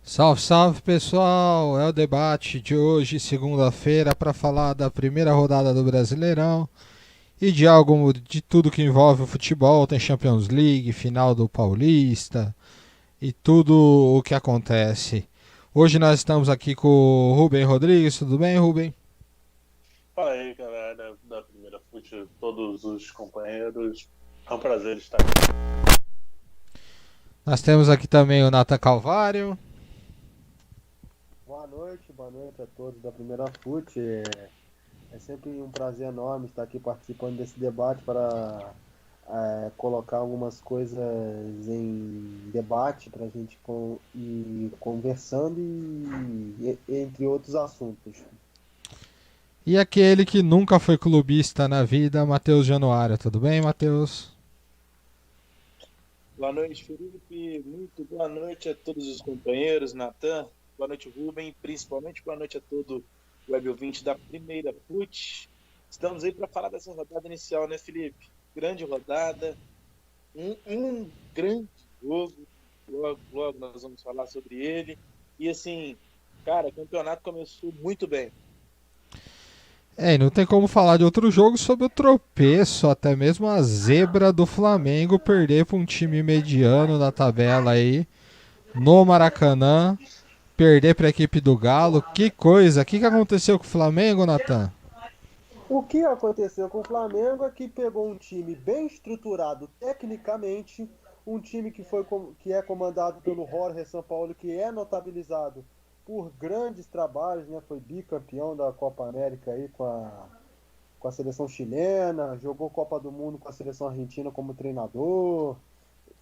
Salve, salve pessoal! É o debate de hoje, segunda-feira, para falar da primeira rodada do Brasileirão e de algo de tudo que envolve o futebol. Tem Champions League, final do Paulista e tudo o que acontece. Hoje nós estamos aqui com o Rubem Rodrigues. Tudo bem, Rubem? Fala aí, galera da Primeira Fute, todos os companheiros. É um prazer estar aqui. Nós temos aqui também o Nathan Calvário. Boa noite a todos da Primeira Fute. É sempre um prazer enorme estar aqui participando desse debate para colocar algumas coisas em debate para a gente ir conversando entre outros assuntos. E aquele que nunca foi clubista na vida, Matheus Januário. Tudo bem, Matheus? Boa noite, Felipe. Muito boa noite a todos os companheiros, Natan. Boa noite, Rubem. Principalmente boa noite a todo o web ouvinte da Primeira FUT. Estamos aí para falar dessa rodada inicial, né, Felipe? Grande rodada, um grande jogo. Logo, logo nós vamos falar sobre ele. E assim, cara, o campeonato começou muito bem. E não tem como falar de outro jogo sobre o tropeço, até mesmo a zebra do Flamengo perder para um time mediano na tabela aí, no Maracanã, perder para a equipe do Galo. Que coisa! O que aconteceu com o Flamengo, Natan? O que aconteceu com o Flamengo é que pegou um time bem estruturado tecnicamente, um time que é comandado pelo Jorge Sampaoli, que é notabilizado por grandes trabalhos, né? Foi bicampeão da Copa América aí com a seleção chilena, jogou Copa do Mundo com a seleção argentina como treinador,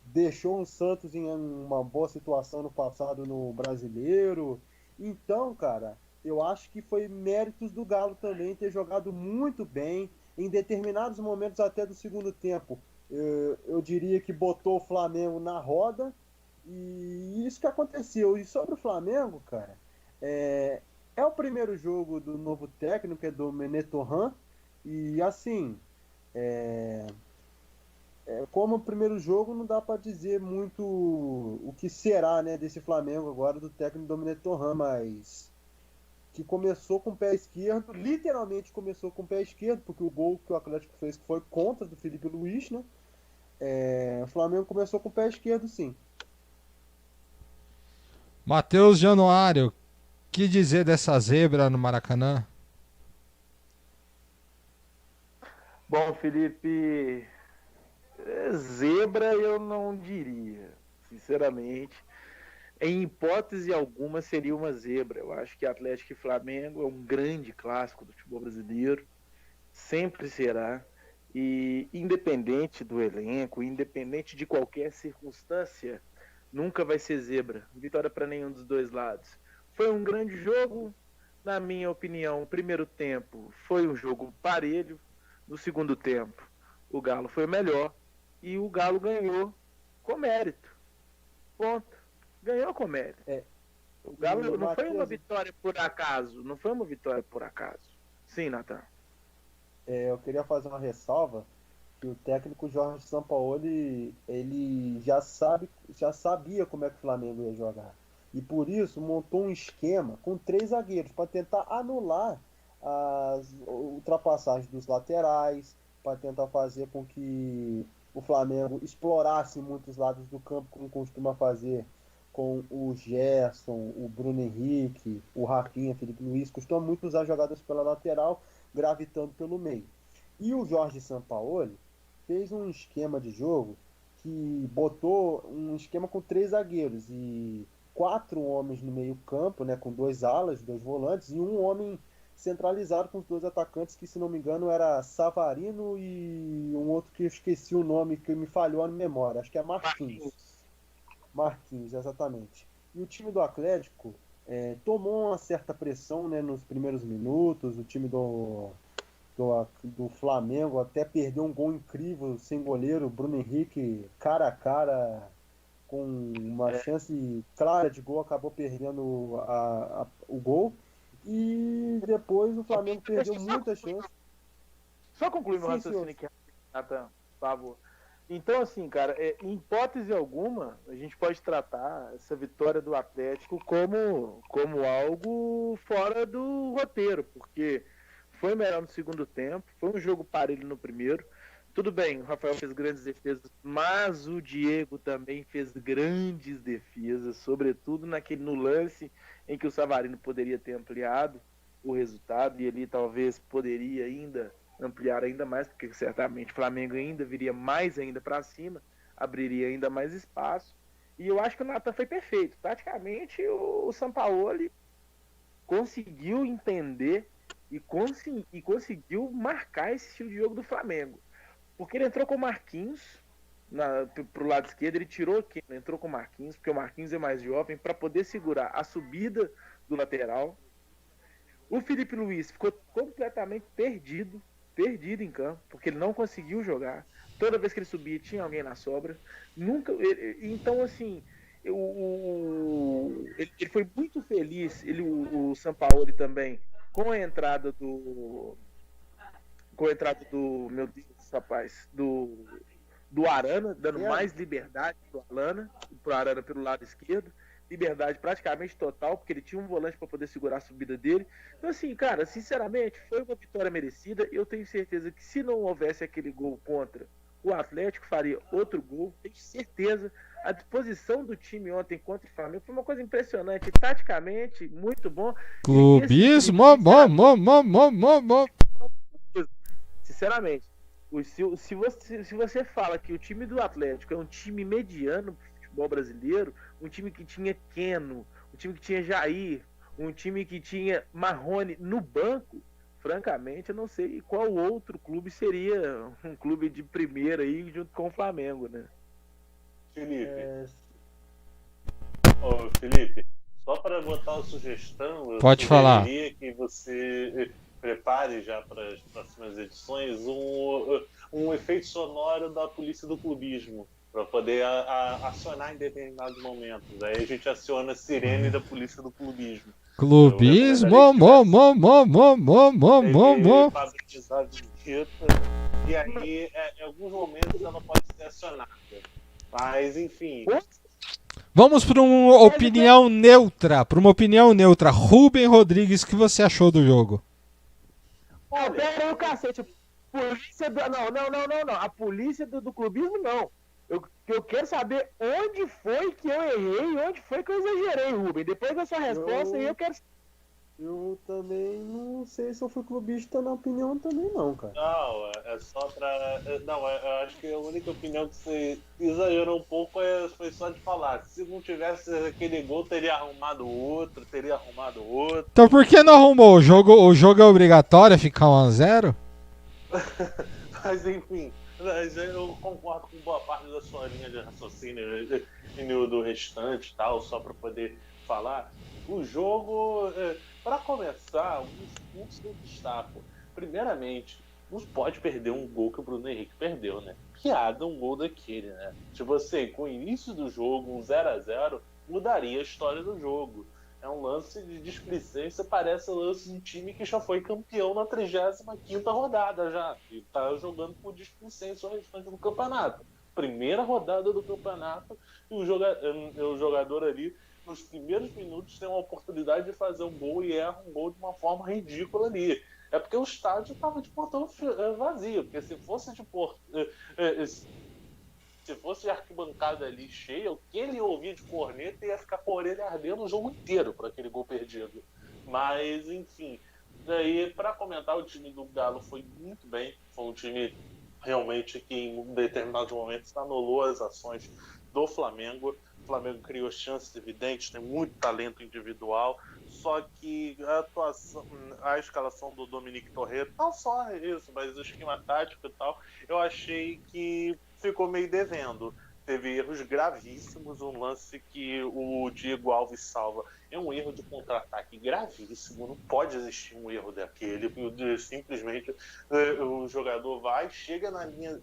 deixou o Santos em uma boa situação no passado no Brasileiro. Então, cara, eu acho que foi méritos do Galo também ter jogado muito bem em determinados momentos até do segundo tempo. Eu diria que botou o Flamengo na roda e isso que aconteceu. E sobre o Flamengo, cara, é o primeiro jogo do novo técnico, é do Menetoran, e assim, como o primeiro jogo, não dá para dizer muito o que será, né, desse Flamengo agora do técnico Dominic Torran, mas que começou com o pé esquerdo, literalmente começou com o pé esquerdo, porque o gol que o Atlético fez foi contra do Felipe Luiz, né? O Flamengo começou com o pé esquerdo, sim. Matheus Januário, que dizer dessa zebra no Maracanã? Bom, Felipe, zebra eu não diria, sinceramente. Em hipótese alguma seria uma zebra. Eu acho que Atlético e Flamengo é um grande clássico do futebol brasileiro, sempre será. E independente do elenco, independente de qualquer circunstância, nunca vai ser zebra. Vitória para nenhum dos dois lados. Foi um grande jogo, na minha opinião. O primeiro tempo foi um jogo parelho. No segundo tempo, o Galo foi melhor e o Galo ganhou com mérito. Ponto. Ganhou com mérito. É, O e Galo não foi uma Matheus, vitória por acaso. Não foi uma vitória por acaso. Sim, Natan. eu queria fazer uma ressalva que o técnico Jorge Sampaoli, ele já sabia como é que o Flamengo ia jogar. E por isso montou um esquema com três zagueiros para tentar anular as ultrapassagens dos laterais, para tentar fazer com que o Flamengo explorasse muitos lados do campo, como costuma fazer com o Gerson, o Bruno Henrique, o Rafinha, Felipe Luiz, costuma muito usar jogadas pela lateral, gravitando pelo meio. E o Jorge Sampaoli fez um esquema de jogo que botou um esquema com três zagueiros e quatro homens no meio campo, né, com dois alas, dois volantes e um homem centralizado com os dois atacantes que, se não me engano, era Savarino e um outro que eu esqueci o nome, que me falhou a memória, acho que é Marquinhos. Marquinhos, exatamente. E o time do Atlético tomou uma certa pressão, né, nos primeiros minutos, o time do Flamengo até perdeu um gol incrível sem goleiro, Bruno Henrique cara a cara com uma É, chance clara de gol, acabou perdendo o gol. E depois o Flamengo deixa perdeu eu só muita concluir, chance. só concluir meu Sim, senhor. raciocínio aqui, Natan, por favor. Então, assim, cara, em hipótese alguma, a gente pode tratar essa vitória do Atlético como algo fora do roteiro, porque foi melhor no segundo tempo, foi um jogo parelho no primeiro. Tudo bem, o Rafael fez grandes defesas, mas o Diego também fez grandes defesas, sobretudo no lance em que o Savarino poderia ter ampliado o resultado, e ele talvez poderia ainda ampliar ainda mais, porque certamente o Flamengo ainda viria mais ainda para cima, abriria ainda mais espaço. E eu acho que o Natan foi perfeito. Taticamente, o Sampaoli conseguiu entender e conseguiu marcar esse estilo de jogo do Flamengo. Porque ele entrou com o Marquinhos pro lado esquerdo, ele tirou quem entrou com o Marquinhos, porque o Marquinhos é mais jovem, para poder segurar a subida do lateral. O Felipe Luiz ficou completamente perdido em campo, porque ele não conseguiu jogar. Toda vez que ele subia, tinha alguém na sobra. Então, assim, ele foi muito feliz, o Sampaoli também, com a entrada do. Meu Deus, rapaz, do Arana, dando mais liberdade pro Arana pelo lado esquerdo. Liberdade praticamente total, porque ele tinha um volante para poder segurar a subida dele. Então, assim, cara, sinceramente, foi uma vitória merecida. Eu tenho certeza que se não houvesse aquele gol contra, o Atlético faria outro gol. Tenho certeza. A disposição do time ontem contra o Flamengo foi uma coisa impressionante. Taticamente, muito bom. Clubismo, sinceramente, se você fala que o time do Atlético é um time mediano pro futebol brasileiro, um time que tinha Keno, um time que tinha Jair, um time que tinha Marrone no banco, francamente, eu não sei qual outro clube seria um clube de primeira aí junto com o Flamengo, né? Felipe. Ô, Felipe, só para botar uma sugestão, eu Pode falar. sugeriria que você prepare já para as próximas edições um efeito sonoro da polícia do clubismo, para poder acionar em determinados momentos. Aí a gente aciona a sirene da polícia do clubismo. Clubismo, Fabrizar a vinheta, e aí, em alguns momentos, ela pode ser acionada. Mas, enfim. Vamos para uma opinião neutra. Rubem Rodrigues, o que você achou do jogo? Pera aí o cacete. Polícia do... Não. A polícia do clubismo, não. Eu quero saber onde foi que eu errei e onde foi que eu exagerei, Rubem. Depois da sua resposta, eu quero... Eu também não sei se eu fui clubista na opinião também não, cara. Não, é só pra... Não, eu acho que a única opinião que você exagerou um pouco foi só de falar. Se não tivesse aquele gol, teria arrumado outro. Então por que não arrumou? O jogo é obrigatório ficar 1-0? Mas enfim, eu concordo com boa parte da sua linha de raciocínio e do restante, tal, só para poder falar. O jogo, para começar, alguns pontos eu destaco. Primeiramente, não pode perder um gol que o Bruno Henrique perdeu, né? Piada um gol daquele, né? Tipo assim, com o início do jogo, um 0-0, mudaria a história do jogo. É um lance de displicência, parece o lance de um time que já foi campeão na 35ª rodada já. E tá jogando por displicência o restante do campeonato. Primeira rodada do campeonato e o jogador ali, nos primeiros minutos, tem uma oportunidade de fazer um gol e erra um gol de uma forma ridícula ali. É porque o estádio estava de portão vazio, porque se fosse de arquibancada ali cheia, o que ele ouvia de corneta ia ficar com a orelha ardendo o jogo inteiro para aquele gol perdido. Mas, enfim, daí para comentar, o time do Galo foi muito bem, foi um time realmente que em determinados momentos anulou as ações do Flamengo. O Flamengo criou chances evidentes, tem muito talento individual, só que a escalação do Dominique Torreira, não só isso, mas o esquema tático e tal, eu achei que ficou meio devendo. Teve erros gravíssimos, um lance que o Diego Alves salva é um erro de contra-ataque gravíssimo, não pode existir um erro daquele, simplesmente o jogador chega na linha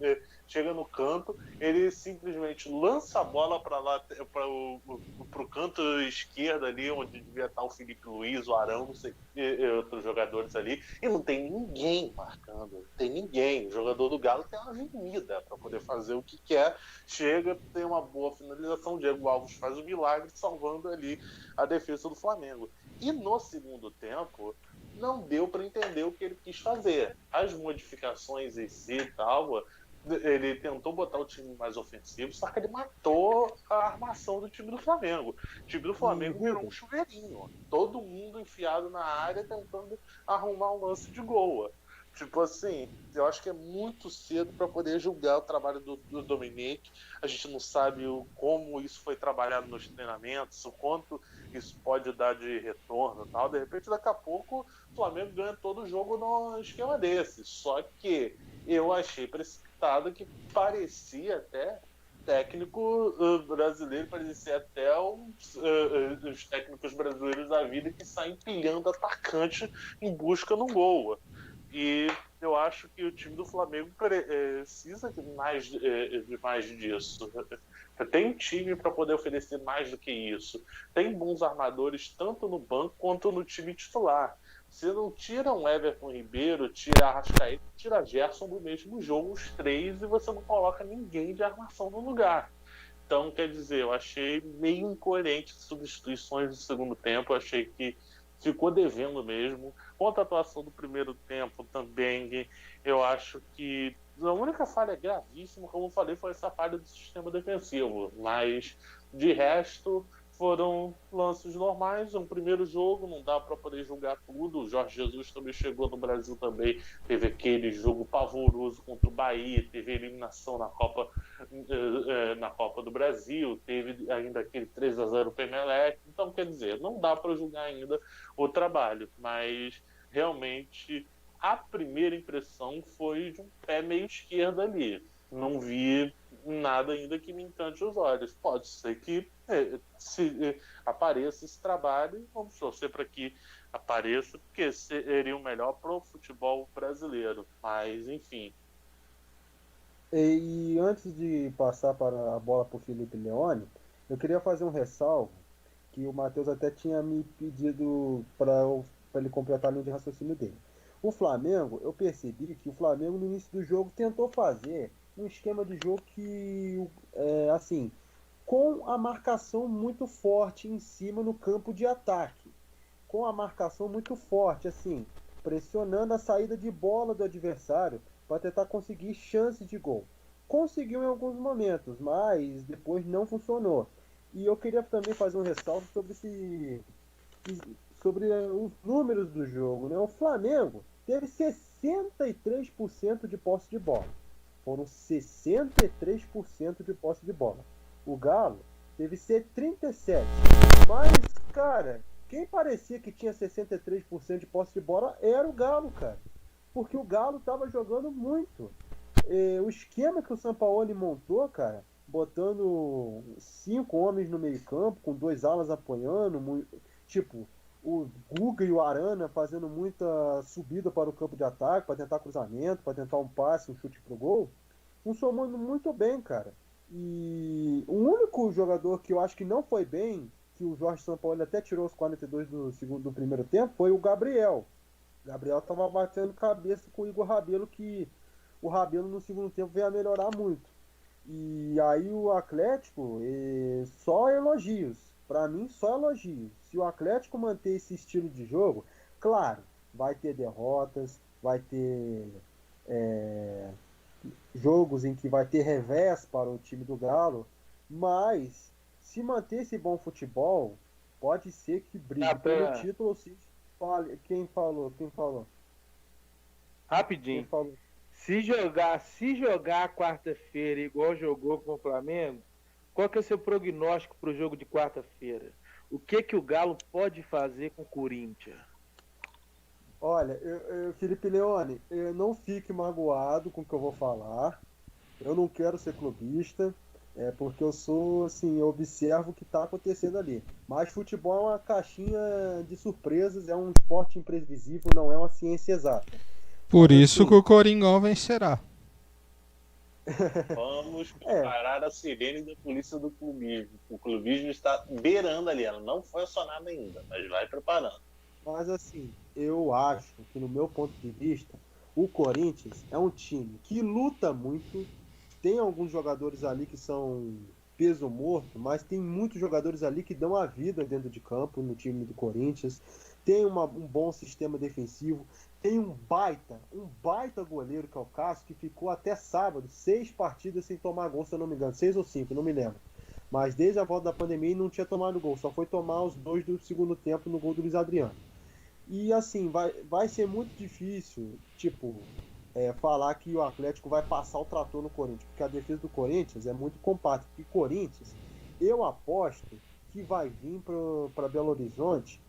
chega no canto, ele simplesmente lança a bola para lá, para o canto esquerdo ali, onde devia estar o Felipe Luiz, o Arão, não sei, outros jogadores ali, e não tem ninguém marcando, não tem ninguém. O jogador do Galo tem uma avenida para poder fazer o que quer, chega, tem uma boa finalização, o Diego Alves faz o milagre, salvando ali a defesa do Flamengo. E no segundo tempo, não deu para entender o que ele quis fazer. As modificações em si e tal, ele tentou botar o time mais ofensivo, só que ele matou a armação do time do Flamengo. O time do Flamengo virou um chuveirinho. Todo mundo enfiado na área tentando arrumar um lance de gol. Tipo assim, eu acho que é muito cedo para poder julgar o trabalho do Dominique. A gente não sabe como isso foi trabalhado nos treinamentos, o quanto isso pode dar de retorno e tal. De repente, daqui a pouco, o Flamengo ganha todo o jogo num esquema desse. Só que eu achei precipitado que parecia até técnico brasileiro, parecia até os técnicos brasileiros da vida que saem empilhando atacante em busca no gol. E eu acho que o time do Flamengo precisa de mais disso. Tem um time para poder oferecer mais do que isso. Tem bons armadores tanto no banco quanto no time titular. Você não tira um Everton Ribeiro, tira Arrascaeta, tira Gerson do mesmo jogo, os três, e você não coloca ninguém de armação no lugar. Então, quer dizer, eu achei meio incoerente as substituições do segundo tempo. Eu achei que ficou devendo mesmo. Quanto à atuação do primeiro tempo também, eu acho que a única falha gravíssima, como eu falei, foi essa falha do sistema defensivo. Mas, de resto, foram lances normais. Um primeiro jogo, não dá para poder julgar tudo. O Jorge Jesus também chegou no Brasil também, teve aquele jogo pavoroso contra o Bahia, teve eliminação na Copa do Brasil, teve ainda aquele 3-0 para o Emelec. Então, quer dizer, não dá para julgar ainda o trabalho, mas realmente a primeira impressão foi de um pé meio esquerdo ali. Não vi nada ainda que me encante os olhos. Pode ser que apareça esse trabalho, vamos torcer para que apareça, porque seria o melhor para o futebol brasileiro. Mas, enfim. E antes de passar para a bola para o Felipe Leone, eu queria fazer um ressalvo que o Matheus até tinha me pedido para ele completar a linha de raciocínio dele. O Flamengo, eu percebi que o Flamengo no início do jogo tentou fazer um esquema de jogo que, assim, com a marcação muito forte em cima no campo de ataque. Com a marcação muito forte, assim, pressionando a saída de bola do adversário para tentar conseguir chance de gol. Conseguiu em alguns momentos, mas depois não funcionou. E eu queria também fazer um ressalto sobre os números do jogo, né? O Flamengo teve 63% de posse de bola. Foram 63% de posse de bola. O Galo teve 37%. Mas, cara, quem parecia que tinha 63% de posse de bola era o Galo, cara. Porque o Galo estava jogando muito. O esquema que o Sampaoli montou, cara, botando 5 homens no meio campo, com 2 alas apoiando, tipo, o Guga e o Arana fazendo muita subida para o campo de ataque, para tentar cruzamento, para tentar um passe, um chute pro gol, funcionou muito bem, cara. E o único jogador que eu acho que não foi bem, que o Jorge Sampaoli até tirou os 42 do primeiro tempo, foi o Gabriel. O Gabriel estava batendo cabeça com o Igor Rabelo, que o Rabelo no segundo tempo veio a melhorar muito. E aí o Atlético, só elogios. Para mim, só elogios. Se o Atlético manter esse estilo de jogo, claro, vai ter derrotas, vai ter jogos em que vai ter revés para o time do Galo, mas se manter esse bom futebol, pode ser que brigue pelo título, ou se quem falou? Rapidinho. Quem falou? Se jogar quarta-feira igual jogou com o Flamengo, qual que é o seu prognóstico para o jogo de quarta-feira? O que o Galo pode fazer com o Corinthians? Olha, Felipe Leone, não fique magoado com o que eu vou falar. Eu não quero ser clubista, porque eu sou, assim, eu observo o que está acontecendo ali. Mas futebol é uma caixinha de surpresas, é um esporte imprevisível, não é uma ciência exata. Por isso que o Coringão vencerá. Vamos preparar a sirene da polícia do clubismo. O clubismo está beirando ali. Ela não foi acionada ainda, mas vai preparando. Mas assim, eu acho que no meu ponto de vista, o Corinthians é um time que luta muito. Tem alguns jogadores ali que são peso morto, mas tem muitos jogadores ali que dão a vida dentro de campo no time do Corinthians. Tem um bom sistema defensivo. Tem um baita goleiro que é o Cássio, que ficou até sábado 6 partidas sem tomar gol, se eu não me engano, 6 ou 5, não me lembro. Mas desde a volta da pandemia ele não tinha tomado gol, só foi tomar os 2 do segundo tempo no gol do Luiz Adriano. E assim, vai ser muito difícil, tipo, falar que o Atlético vai passar o trator no Corinthians, porque a defesa do Corinthians é muito compacta. E Corinthians, eu aposto que vai vir para Belo Horizonte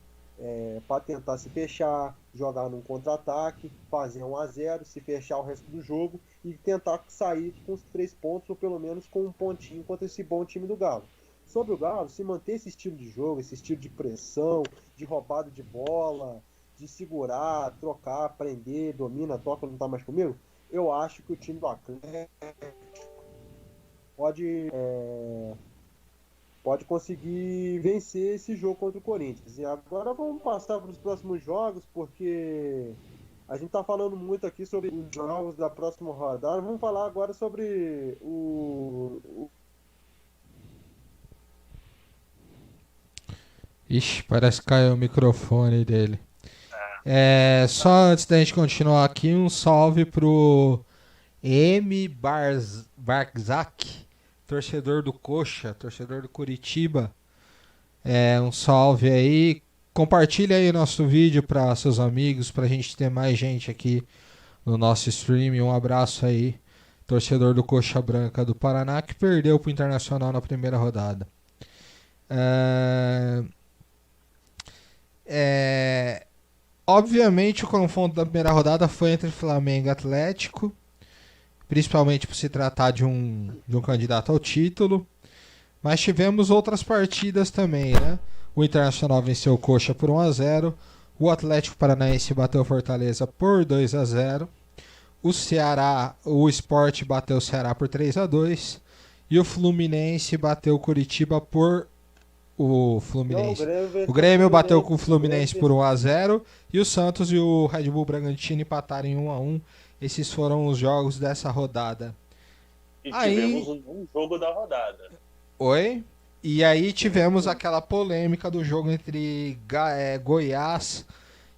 para tentar se fechar, jogar num contra-ataque, fazer 1-0, se fechar o resto do jogo e tentar sair com os 3 pontos, ou pelo menos com um pontinho contra esse bom time do Galo. Sobre o Galo, se manter esse estilo de jogo, esse estilo de pressão, de roubada de bola, de segurar, trocar, prender, domina, toca, não tá mais comigo, eu acho que o time do Atlético pode conseguir vencer esse jogo contra o Corinthians. E agora vamos passar para os próximos jogos, porque a gente tá falando muito aqui sobre os jogos da próxima rodada. Vamos falar agora sobre Ixi, parece que caiu o microfone dele. Só antes da gente continuar aqui, um salve pro Barzak, torcedor do Coxa, torcedor do Curitiba. Um salve aí. Compartilha aí nosso vídeo para seus amigos, pra gente ter mais gente aqui no nosso stream. Um abraço aí, torcedor do Coxa Branca do Paraná, que perdeu pro Internacional na primeira rodada. Obviamente o confronto da primeira rodada foi entre Flamengo e Atlético, principalmente por se tratar de um candidato ao título, mas tivemos outras partidas também, né? O Internacional venceu o Coxa por 1-0, o Atlético Paranaense bateu o Fortaleza por 2-0, o Sport bateu o Ceará por 3-2 e o Fluminense bateu o Curitiba por o Grêmio bateu com o Fluminense por 1-0 e o Santos e o Red Bull Bragantino empataram em 1-1. Esses foram os jogos dessa rodada. E tivemos um jogo da rodada. Oi? E aí tivemos aquela polêmica do jogo entre Goiás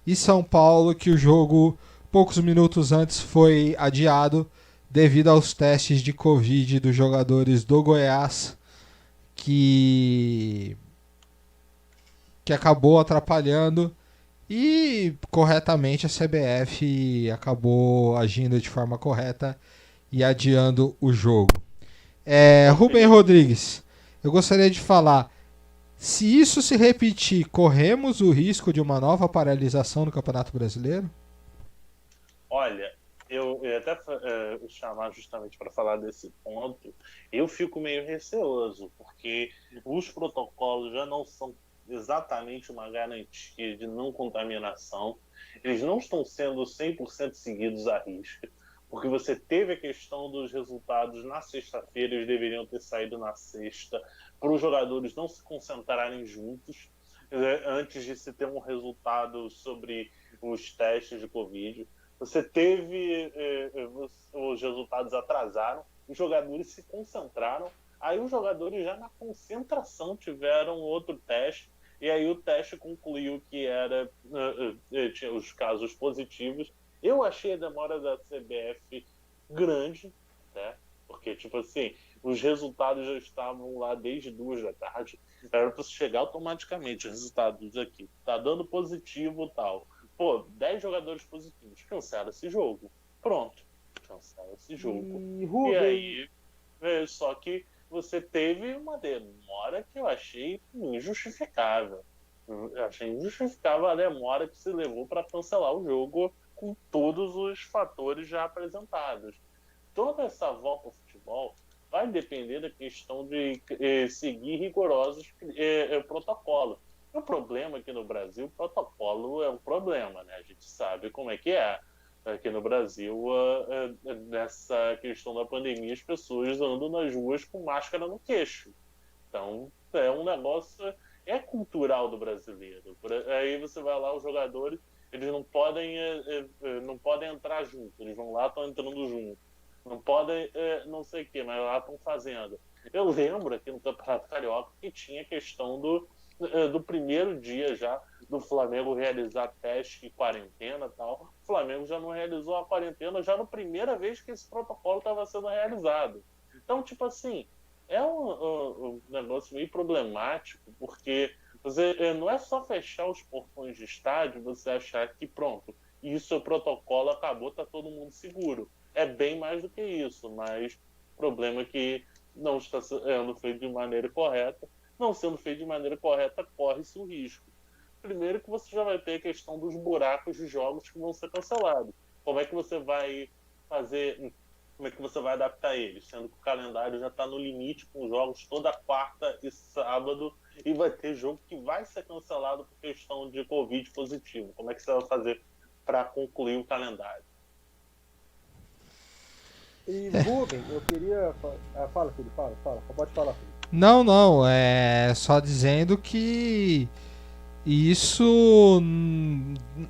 e São Paulo, que o jogo, poucos minutos antes, foi adiado devido aos testes de Covid dos jogadores do Goiás, que acabou atrapalhando, e corretamente a CBF acabou agindo de forma correta e adiando o jogo. Rubem Rodrigues, eu gostaria de falar, se isso se repetir, corremos o risco de uma nova paralisação no Campeonato Brasileiro? Olha, eu ia até chamar justamente para falar desse ponto. Eu fico meio receoso, porque os protocolos já não são exatamente uma garantia de não contaminação. Eles não estão sendo 100% seguidos à risca, porque você teve a questão dos resultados na sexta-feira, eles deveriam ter saído na sexta, para os jogadores não se concentrarem juntos antes de se ter um resultado sobre os testes de Covid. Você teve os resultados atrasaram, os jogadores se concentraram, aí os jogadores já na concentração tiveram outro teste, e aí o teste concluiu que tinha os casos positivos. Eu achei a demora da CBF grande, né? Porque, tipo assim, os resultados já estavam lá desde 2 da tarde, era para chegar automaticamente os resultados aqui. Tá dando positivo e tal. Pô, 10 jogadores positivos, cancela esse jogo. Pronto, cancela esse jogo. E aí, só que você teve uma demora que eu achei injustificável. Eu achei injustificável a demora que se levou para cancelar o jogo com todos os fatores já apresentados. Toda essa volta ao futebol vai depender da questão de seguir rigorosos protocolos. O problema aqui no Brasil, o protocolo é um problema, né? A gente sabe como é que é. aqui no Brasil, nessa questão da pandemia, as pessoas andam nas ruas com máscara no queixo. Então, é um negócio, é cultural do brasileiro. Aí você vai lá, os jogadores, eles não podem entrar junto, eles vão lá, estão entrando junto. Não podem, não sei o quê, mas lá estão fazendo. Eu lembro aqui no Campeonato Carioca que tinha questão do primeiro dia já do Flamengo realizar teste e quarentena e tal. O Flamengo já não realizou a quarentena já na primeira vez que esse protocolo estava sendo realizado. Então, tipo assim, é um negócio meio problemático, porque não é só fechar os portões de estádio, você achar que pronto, isso é o protocolo, acabou, tá todo mundo seguro. É bem mais do que isso, mas o problema é que não está sendo feito de maneira correta. Não sendo feito de maneira correta, corre-se o risco. Primeiro que você já vai ter a questão dos buracos de jogos que vão ser cancelados. Como é que você vai fazer, como é que você vai adaptar eles? Sendo que o calendário já está no limite com jogos toda quarta e sábado e vai ter jogo que vai ser cancelado por questão de Covid positivo. Como é que você vai fazer para concluir o calendário? E Rubem, eu queria. Fala, Felipe, fala. Pode falar, Felipe. Não, é só dizendo que isso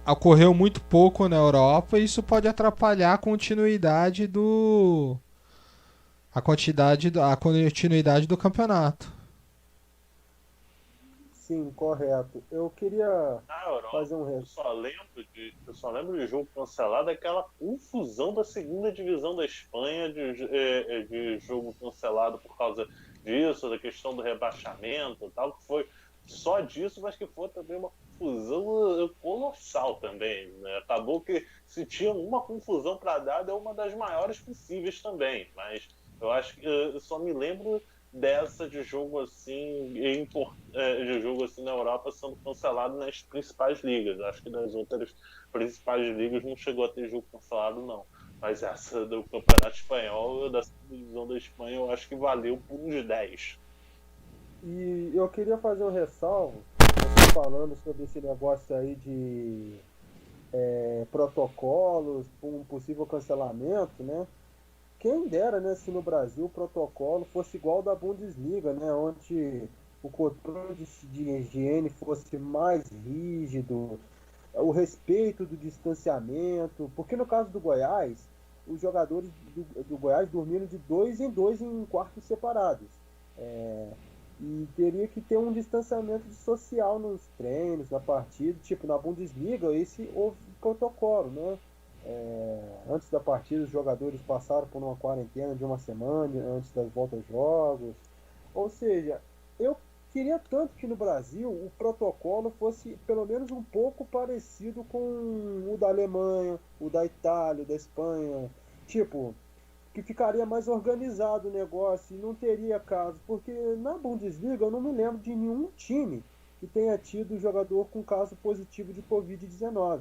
ocorreu muito pouco na Europa e isso pode atrapalhar a continuidade do campeonato. Sim, correto. Eu queria Na Europa, fazer um. eu só lembro de jogo cancelado, aquela confusão da segunda divisão da Espanha de jogo cancelado por causa disso, da questão do rebaixamento e tal, que foi só disso, mas que foi também uma confusão colossal também, né? Acabou que se tinha uma confusão para dar, é uma das maiores possíveis também, mas eu acho que eu só me lembro dessa de jogo assim de jogo assim na Europa sendo cancelado nas principais ligas. Acho que nas outras principais ligas não chegou a ter jogo cancelado, não. Mas essa do Campeonato Espanhol, da divisão da Espanha, eu acho que valeu por uns 10. E eu queria fazer um ressalvo, você falando sobre esse negócio aí de protocolos, um possível cancelamento, né? Quem dera, né, se no Brasil o protocolo fosse igual ao da Bundesliga, né, onde o controle de higiene fosse mais rígido, o respeito do distanciamento, porque no caso do Goiás, os jogadores do Goiás dormiram de dois em dois em quartos separados. E teria que ter um distanciamento social nos treinos, na partida, tipo na Bundesliga, esse houve protocolo, né? Antes da partida, os jogadores passaram por uma quarentena de uma semana antes das voltas aos jogos. Ou seja, eu queria tanto que no Brasil o protocolo fosse pelo menos um pouco parecido com o da Alemanha, o da Itália, o da Espanha. Tipo, que ficaria mais organizado o negócio e não teria caso. Porque na Bundesliga eu não me lembro de nenhum time que tenha tido jogador com caso positivo de Covid-19.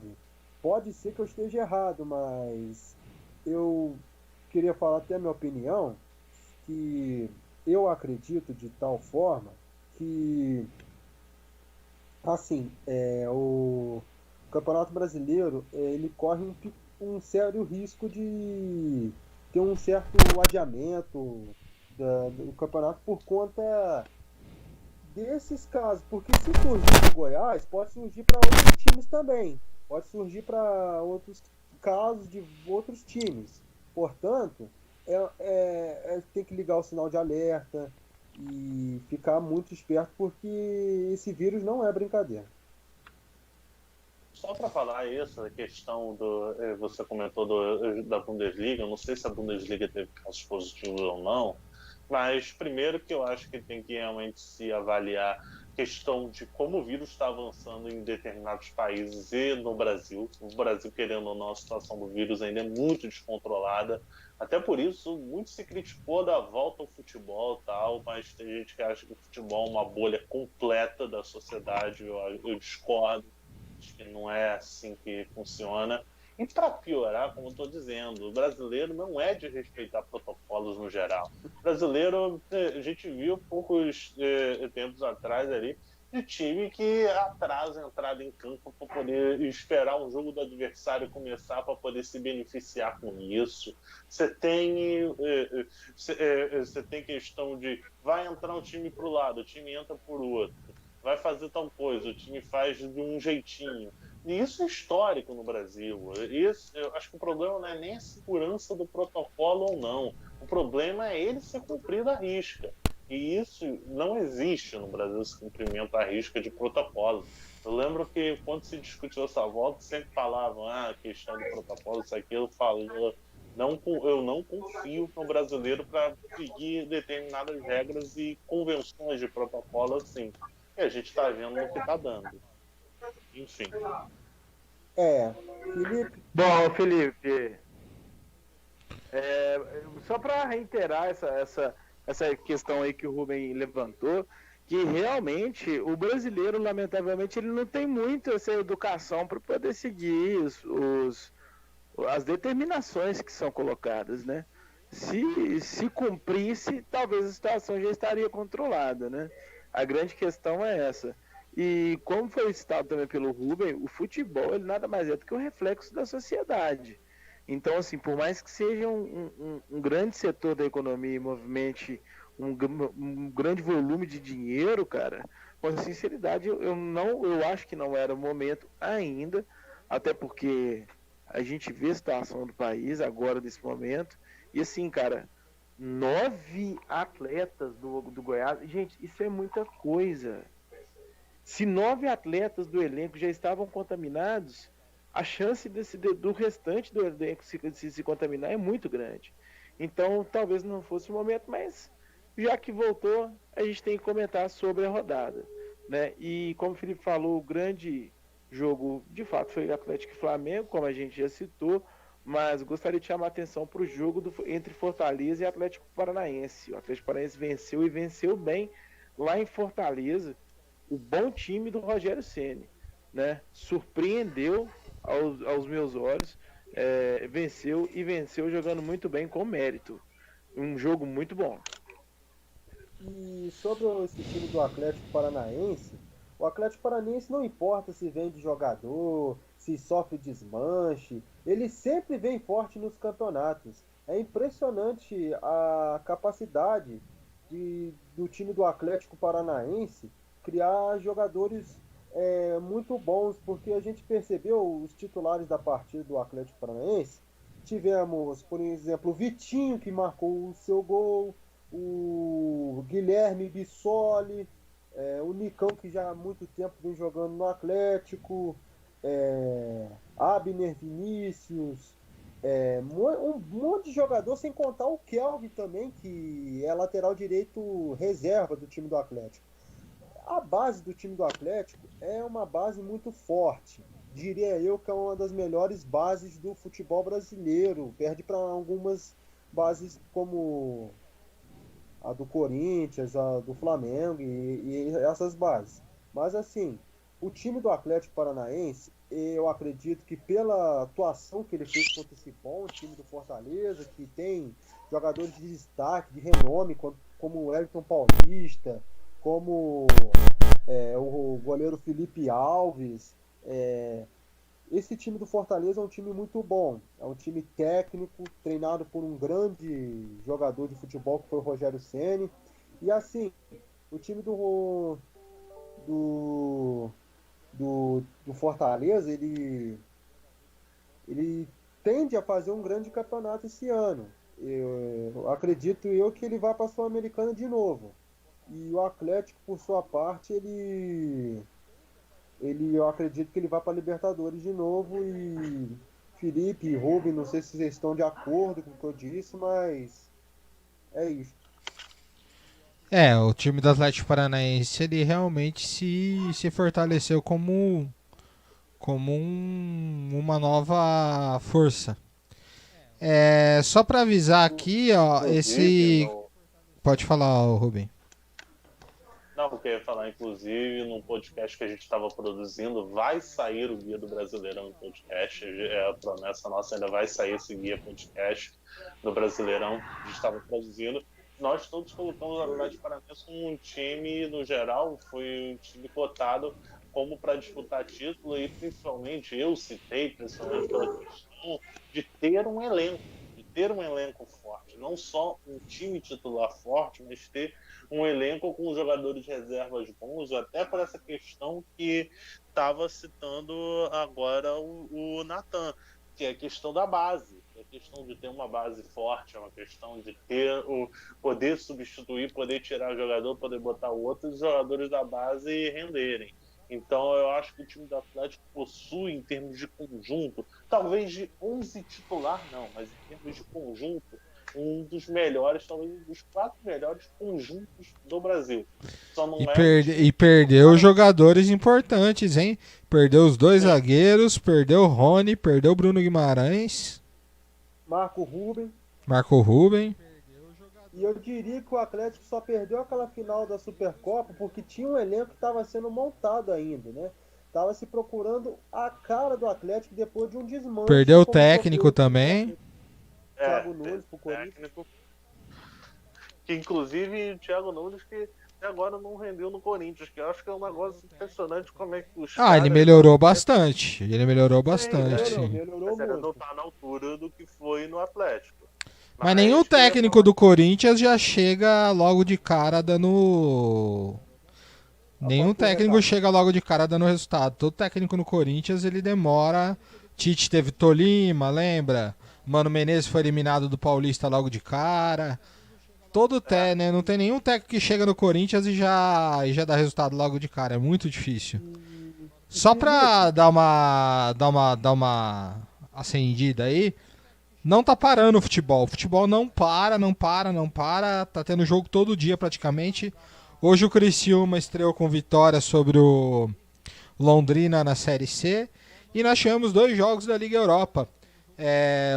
Pode ser que eu esteja errado, mas eu queria falar até a minha opinião, que eu acredito de tal forma que, assim, o Campeonato Brasileiro, ele corre um sério risco de ter um certo adiamento do campeonato por conta desses casos, porque se surgir do Goiás, pode surgir para outros times também, pode surgir para outros casos de outros times. Portanto, tem que ligar o sinal de alerta e ficar muito esperto, porque esse vírus não é brincadeira. Só para falar isso, a questão você comentou da Bundesliga, eu não sei se a Bundesliga teve casos positivos ou não, mas primeiro que eu acho que tem que realmente se avaliar a questão de como o vírus está avançando em determinados países e no Brasil. O Brasil, querendo ou não, a situação do vírus ainda é muito descontrolada. Até por isso, muito se criticou da volta ao futebol e tal, mas tem gente que acha que o futebol é uma bolha completa da sociedade, eu discordo. Acho que não é assim que funciona. E para piorar, como eu estou dizendo, o brasileiro não é de respeitar protocolos no geral. O brasileiro, a gente viu poucos tempos atrás ali, de time que atrasa a entrada em campo para poder esperar um jogo do adversário começar para poder se beneficiar com isso. Você tem questão de vai entrar um time para o lado, o time entra por outro, vai fazer tal coisa, o time faz de um jeitinho. E isso é histórico no Brasil. Eu acho que o problema não é nem a segurança do protocolo ou não. O problema é ele ser cumprido à risca. E isso não existe no Brasil, esse cumprimento à risca de protocolo. Eu lembro que quando se discutiu essa volta, sempre falavam, questão do protocolo, isso aqui, eu falo, eu não confio no brasileiro para seguir determinadas regras e convenções de protocolo assim. E a gente está vendo no que está dando. Enfim. Felipe. Bom, Felipe, só para reiterar essa questão aí que o Rubem levantou, que realmente o brasileiro, lamentavelmente, ele não tem muito essa educação para poder seguir as determinações que são colocadas, né? Se cumprisse, talvez a situação já estaria controlada, né? A grande questão é essa. E como foi citado também pelo Rubem, o futebol ele nada mais é do que o reflexo da sociedade. Então, assim, por mais que seja um grande setor da economia e movimente um grande volume de dinheiro, cara, com sinceridade, eu acho que não era o momento ainda, até porque a gente vê a situação do país agora, nesse momento, e assim, cara, 9 atletas do Goiás, gente, isso é muita coisa. Se 9 atletas do elenco já estavam contaminados, a chance do restante do elenco se contaminar é muito grande. Então, talvez não fosse o momento, mas já que voltou, a gente tem que comentar sobre a rodada, né? E como o Felipe falou, o grande jogo, de fato, foi Atlético e Flamengo, como a gente já citou, mas gostaria de chamar a atenção para o jogo entre Fortaleza e Atlético Paranaense. O Atlético Paranaense venceu e venceu bem lá em Fortaleza, o bom time do Rogério Ceni, né? Surpreendeu aos meus olhos, venceu jogando muito bem com mérito. Um jogo muito bom. E sobre esse time do Atlético Paranaense, o Atlético Paranaense não importa se vende jogador, se sofre desmanche, ele sempre vem forte nos campeonatos. É impressionante a capacidade do time do Atlético Paranaense criar jogadores muito bons, porque a gente percebeu os titulares da partida do Atlético Paranaense. Tivemos, por exemplo, o Vitinho, que marcou o seu gol, o Guilherme Bissoli, o Nicão, que já há muito tempo vem jogando no Atlético, Abner Vinícius, um monte de jogador, sem contar o Kelvin também, que é lateral direito reserva do time do Atlético. A base do time do Atlético é uma base muito forte. Diria eu que é uma das melhores bases do futebol brasileiro. Perde para algumas bases como a do Corinthians, a do Flamengo e essas bases. Mas assim, o time do Atlético Paranaense, eu acredito que pela atuação que ele fez contra esse bom time do Fortaleza, que tem jogadores de destaque, de renome, como o Wellington Paulista, como o goleiro Felipe Alves. Esse time do Fortaleza é um time muito bom, é um time técnico, treinado por um grande jogador de futebol que foi o Rogério Ceni. E assim, o time do Fortaleza, ele tende a fazer um grande campeonato esse ano. Eu acredito que ele vai para a Sul-Americana de novo. E o Atlético, por sua parte, eu acredito que ele vai para a Libertadores de novo. E Felipe e Rubem, não sei se vocês estão de acordo com o que eu disse, mas é isso. O time do Atlético Paranaense, ele realmente se fortaleceu como uma nova força. Só para avisar aqui, ó, Pode falar, Rubem. Não, porque eu ia falar, inclusive, num podcast que a gente estava produzindo, vai sair o Guia do Brasileirão podcast. A promessa nossa, ainda vai sair esse Guia podcast do Brasileirão que a gente estava produzindo. nós todos colocamos o Atlético Paranaense como um time, no geral, foi um time cotado como para disputar título, e principalmente eu citei, principalmente pela questão de ter um elenco forte, não só um time titular forte, mas ter um elenco com jogadores de reservas bons, até por essa questão que estava citando agora o Natan, que é a questão da base, é a questão de ter uma base forte, é uma questão de ter o poder substituir, poder tirar o jogador, poder botar outros jogadores da base renderem. Então eu acho que o time do Atlético possui, em termos de conjunto, talvez de 11 titular não, mas em termos de conjunto, um dos melhores, talvez um dos 4 melhores conjuntos do Brasil. Só não E perdeu jogadores importantes, hein? Perdeu os 2 zagueiros, perdeu o Rony, perdeu o Bruno Guimarães, Marco Ruben. E eu diria que o Atlético só perdeu aquela final da Supercopa porque tinha um elenco que estava sendo montado ainda, né? Tava se procurando a cara do Atlético depois de um desmanche. Perdeu o técnico também. Thiago Nunes pro Corinthians. Que inclusive o Thiago Nunes que agora não rendeu no Corinthians, que eu acho que é um negócio impressionante como é que os ele melhorou bastante. Melhorou mas muito. ainda não tá na altura do que foi no Atlético. Mas nenhum técnico do Corinthians já chega logo de cara dando... Nenhum técnico chega logo de cara dando resultado. Todo técnico no Corinthians, ele demora. Tite teve Tolima, lembra? Mano Menezes foi eliminado do Paulista logo de cara. Né? Não tem nenhum técnico que chega no Corinthians e já dá resultado logo de cara. É muito difícil. Só pra dar uma acendida aí, não tá parando o futebol. O futebol não para. Tá tendo jogo todo dia praticamente. Hoje o Criciúma estreou com vitória sobre o Londrina na Série C. E nós tivemos 2 jogos da Liga Europa.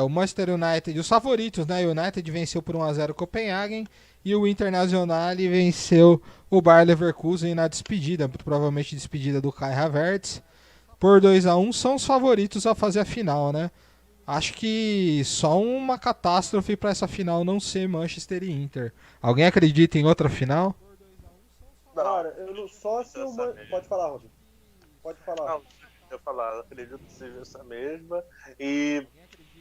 O Manchester United, os favoritos, né? O United venceu por 1-0 o Copenhagen. E o Internacional venceu o Bayer Leverkusen na despedida, provavelmente despedida do Kai Havertz. Por 2-1, são os favoritos a fazer a final, né? Acho que só uma catástrofe para essa final não ser Manchester e Inter. Alguém acredita em outra final? Cara, eu não só se o Pode falar, Rodrigo. Pode falar. Não, eu falar, acredito que seja essa mesma. E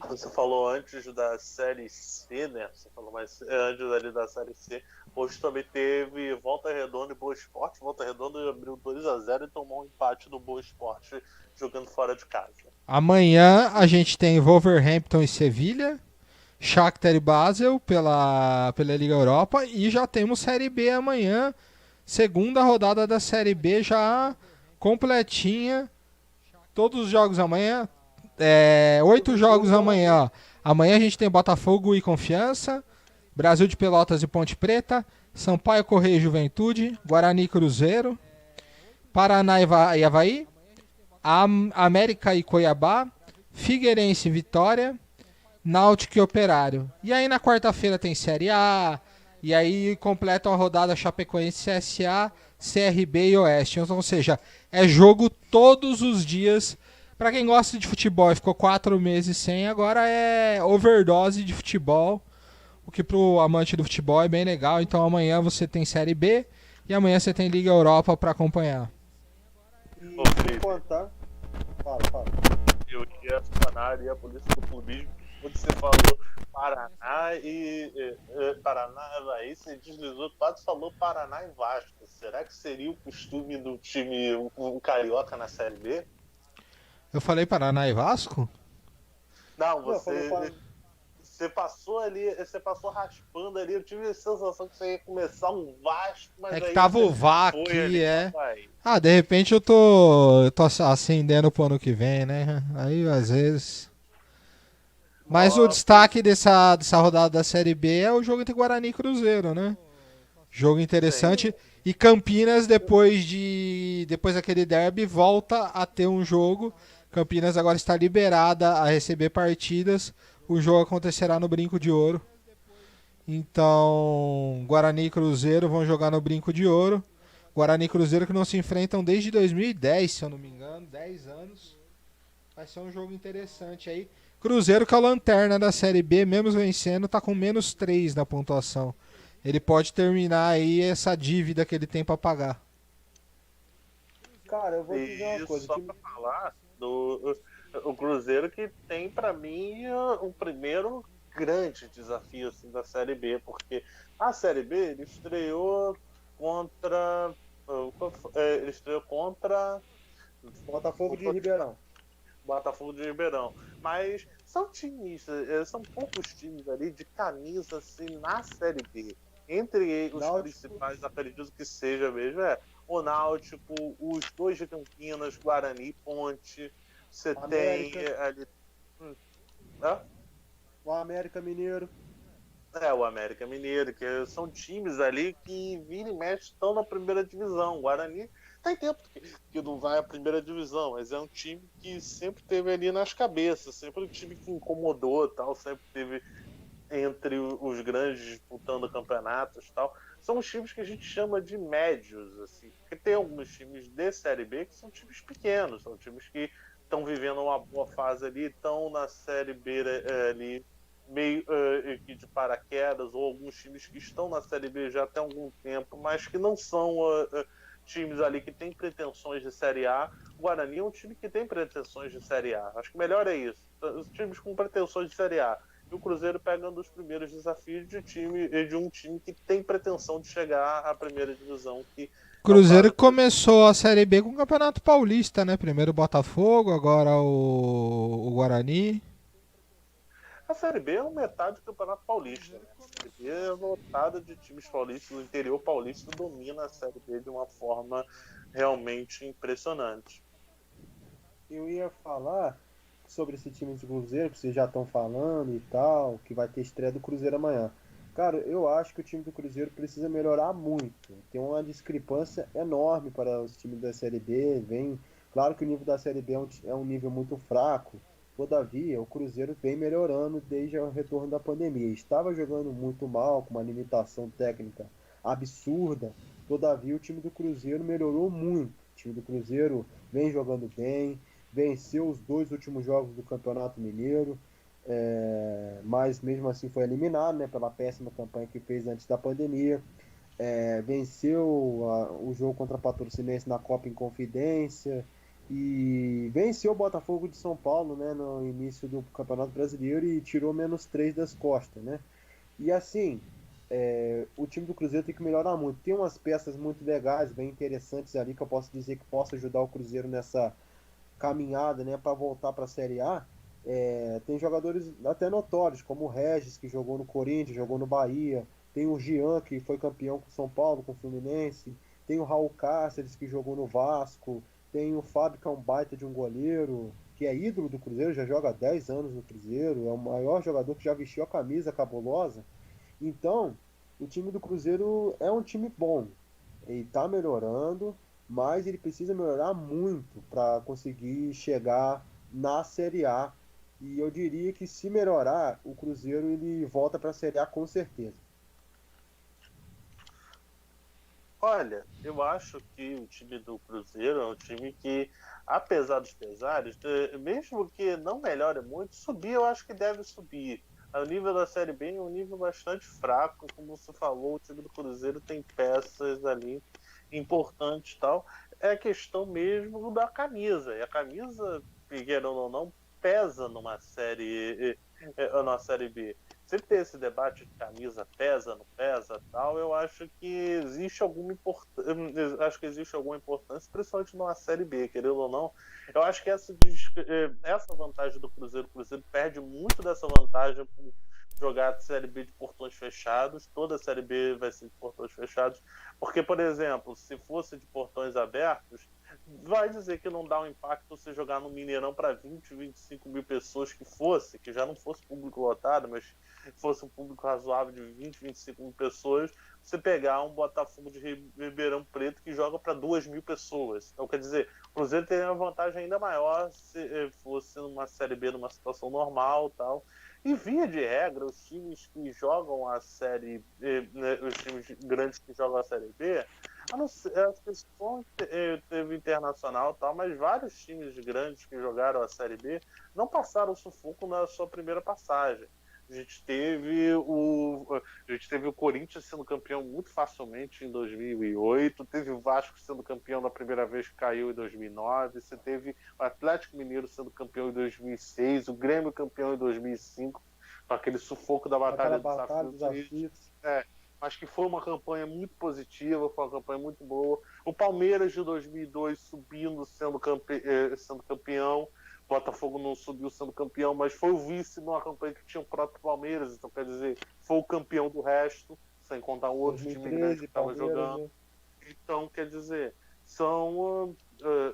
você falou antes da Série C, né? Você falou mais antes ali da Série C. Hoje também teve Volta Redonda e Boa Esporte. Volta Redonda abriu 2-0 e tomou um empate do Boa Esporte jogando fora de casa. Amanhã a gente tem Wolverhampton e Sevilha, Shakhtar e Basel pela Liga Europa, e já temos Série B amanhã, segunda rodada da Série B já completinha, todos os jogos amanhã, 8 jogos amanhã. Ó. Amanhã a gente tem Botafogo e Confiança, Brasil de Pelotas e Ponte Preta, Sampaio Correia e Juventude, Guarani e Cruzeiro, Paraná e Avaí, América e Cuiabá, Figueirense e Vitória, Náutico e Operário. E aí na quarta-feira tem Série A, e aí completam a rodada Chapecoense, CSA, CRB e Oeste. Ou seja, é jogo todos os dias. Pra quem gosta de futebol e ficou 4 meses sem, agora é overdose de futebol. O que pro amante do futebol é bem legal. Então amanhã você tem Série B e amanhã você tem Liga Europa pra acompanhar. E sem contar... Fala. Eu ia falar a polícia do clubismo. Quando você falou Paraná e Paraná, Havaí, você deslizou, quase falou Paraná e Vasco. Será que seria o costume do time o carioca na Série B? Eu falei Paraná e Vasco? Não, você passou ali, você passou raspando ali, eu tive a sensação que você ia começar um Vasco, mas é que aí tava o VAR aqui, ali, de repente eu tô acendendo pro ano que vem, né? Aí às vezes... Mas o destaque dessa rodada da Série B é o jogo entre Guarani e Cruzeiro, né? Jogo interessante. Sim. E Campinas, depois daquele derby, volta a ter um jogo. Campinas agora está liberada a receber partidas. O jogo acontecerá no Brinco de Ouro. Então, Guarani e Cruzeiro vão jogar no Brinco de Ouro. Guarani e Cruzeiro que não se enfrentam desde 2010, se eu não me engano. 10 anos. Vai ser um jogo interessante aí. Cruzeiro, que é a lanterna da Série B, mesmo vencendo, está com -3 na pontuação. ele pode terminar aí essa dívida que ele tem para pagar. Cara, eu vou dizer uma E coisa. só para falar do o Cruzeiro que tem para mim o primeiro grande desafio assim, da Série B, porque a Série B ele estreou contra ele estreou contra Botafogo de Ribeirão. Botafogo de Ribeirão. Mas são times, são poucos times ali de camisa assim na Série B. Entre os Náutico. principais, acredito que seja mesmo, o Náutico, os dois de Campinas, Guarani, Ponte. Você tem América. ali. É? O América Mineiro. O América Mineiro, que são times ali que vira e mexe estão na primeira divisão. O Guarani tem tempo que não vai à primeira divisão, mas é um time que sempre teve ali nas cabeças, sempre um time que incomodou, tal, sempre teve entre os grandes disputando campeonatos, tal. São os times que a gente chama de médios, assim, porque tem alguns times de Série B que são times pequenos, são times que estão vivendo uma boa fase ali, estão na Série B ali meio de paraquedas, ou alguns times que estão na Série B já tem algum tempo, mas que não são times ali que têm pretensões de Série A. O Guarani é um time que tem pretensões de Série A. Acho que melhor é isso. Os times com pretensões de Série A. E o Cruzeiro pegando os primeiros desafios de um time que tem pretensão de chegar à primeira divisão, que Cruzeiro começou a Série B com o Campeonato Paulista, né? Primeiro o Botafogo, agora o Guarani. A Série B é uma metade do Campeonato Paulista. Né? A Série B é lotada de times paulistas. O interior paulista domina a Série B de uma forma realmente impressionante. Eu ia falar sobre esse time de Cruzeiro, que vocês já estão falando e tal, que vai ter estreia do Cruzeiro amanhã. Cara, eu acho que o time do Cruzeiro precisa melhorar muito. Tem uma discrepância enorme para os times da Série B. Claro que o nível da Série B é um nível muito fraco. Todavia, o Cruzeiro vem melhorando desde o retorno da pandemia. Estava jogando muito mal, com uma limitação técnica absurda. Todavia, o time do Cruzeiro melhorou muito. O time do Cruzeiro vem jogando bem, venceu os 2 últimos jogos do Campeonato Mineiro, mas mesmo assim foi eliminado, né, pela péssima campanha que fez antes da pandemia. Venceu o jogo contra a Patrocinense na Copa Inconfidência e venceu o Botafogo de São Paulo, né, no início do Campeonato Brasileiro e tirou -3 das costas, né? E assim, o time do Cruzeiro tem que melhorar muito. Tem umas peças muito legais, bem interessantes ali que eu posso dizer que possa ajudar o Cruzeiro nessa caminhada, né, para voltar para a Série A. Tem jogadores até notórios, como o Regis, que jogou no Corinthians, jogou no Bahia. Tem o Jean, que foi campeão com o São Paulo, com o Fluminense. Tem o Raul Cáceres, que jogou no Vasco. Tem o Fábio, que é um baita de um goleiro, que é ídolo do Cruzeiro, já joga há 10 anos no Cruzeiro. É o maior jogador que já vestiu a camisa cabulosa. Então, o time do Cruzeiro é um time bom. Ele está melhorando, mas ele precisa melhorar muito para conseguir chegar na Série A. E eu diria que se melhorar, o Cruzeiro ele volta para a Série A com certeza. Olha, eu acho que o time do Cruzeiro é um time que, apesar dos pesares, mesmo que não melhore muito, subir eu acho que deve subir. O nível da Série B é um nível bastante fraco, como você falou, o time do Cruzeiro tem peças ali importantes e tal. É questão mesmo da camisa. E a camisa, querendo ou não, pesa numa série B. Sempre tem esse debate de camisa pesa, não pesa, tal. Eu acho que existe alguma importância, principalmente numa série B, querendo ou não. Eu acho que essa vantagem do Cruzeiro, o Cruzeiro perde muito dessa vantagem por jogar a Série B de portões fechados. Toda a Série B vai ser de portões fechados, porque, por exemplo, se fosse de portões abertos, vai dizer que não dá um impacto você jogar no Mineirão para 20, 25 mil pessoas que já não fosse público lotado, mas fosse um público razoável de 20, 25 mil pessoas, você pegar um Botafogo de Ribeirão Preto que joga para 2 mil pessoas. Então, quer dizer, o Cruzeiro teria uma vantagem ainda maior se fosse numa Série B, numa situação normal, tal. E via de regra, os times que jogam a Série os times grandes que jogam a Série B, a não ser, acho que teve internacional e tal, mas vários times grandes que jogaram a Série B não passaram sufoco na sua primeira passagem. A gente teve o Corinthians sendo campeão muito facilmente em 2008, teve o Vasco sendo campeão da primeira vez que caiu em 2009, você teve o Atlético Mineiro sendo campeão em 2006, o Grêmio campeão em 2005, com aquele sufoco da Aquela Batalha dos batalha dos Aflitos. aflitos. Acho que foi uma campanha muito positiva, foi uma campanha muito boa. O Palmeiras de 2002 subindo, sendo campeão. O Botafogo não subiu sendo campeão, mas foi o vice numa campanha que tinha o próprio Palmeiras. Então, quer dizer, foi o campeão do resto, sem contar o outro time grande que estava jogando. Né? Então, quer dizer,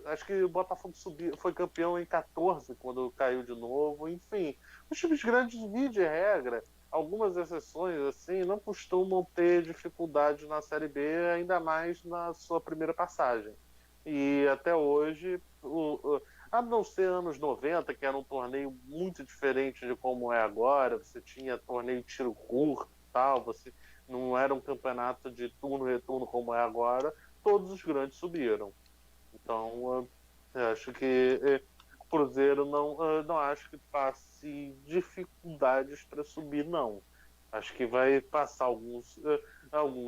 acho que o Botafogo foi campeão em 14, quando caiu de novo. Enfim, os times grandes, via de regra, algumas exceções assim, não costumam ter dificuldade na Série B, ainda mais na sua primeira passagem. E até hoje, a não ser anos 90, que era um torneio muito diferente de como é agora, você tinha torneio de tiro curto, tal, você não era um campeonato de turno-retorno como é agora, todos os grandes subiram. Então, acho que o Cruzeiro não acho que passe dificuldades para subir, não. Acho que vai passar alguns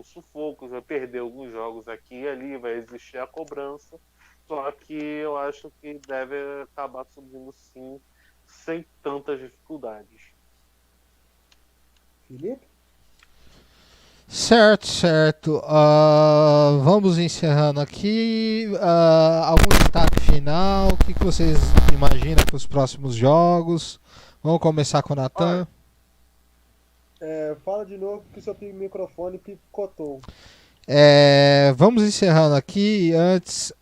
sufocos, vai perder alguns jogos aqui e ali, vai existir a cobrança, só que eu acho que deve acabar subindo sim, sem tantas dificuldades. Felipe? Certo. Vamos encerrando aqui. Algum destaque final? O que vocês imaginam para os próximos jogos? Vamos começar com o Natan. Fala de novo que seu microfone picotou. Vamos encerrando aqui. Antes,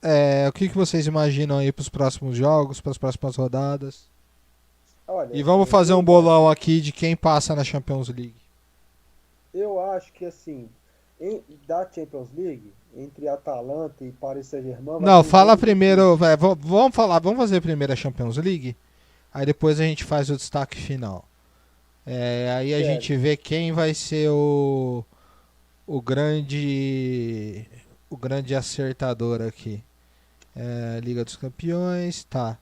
o que vocês imaginam aí para os próximos jogos, para as próximas rodadas? Olha, E vamos fazer um bolão aqui de quem passa na Champions League. Eu acho que assim, da Champions League, entre Atalanta e Paris Saint-Germain... Não, fala primeiro, vamos fazer primeiro a Champions League, aí depois a gente faz o destaque final. Aí a gente vê quem vai ser o grande acertador aqui. Liga dos Campeões, tá.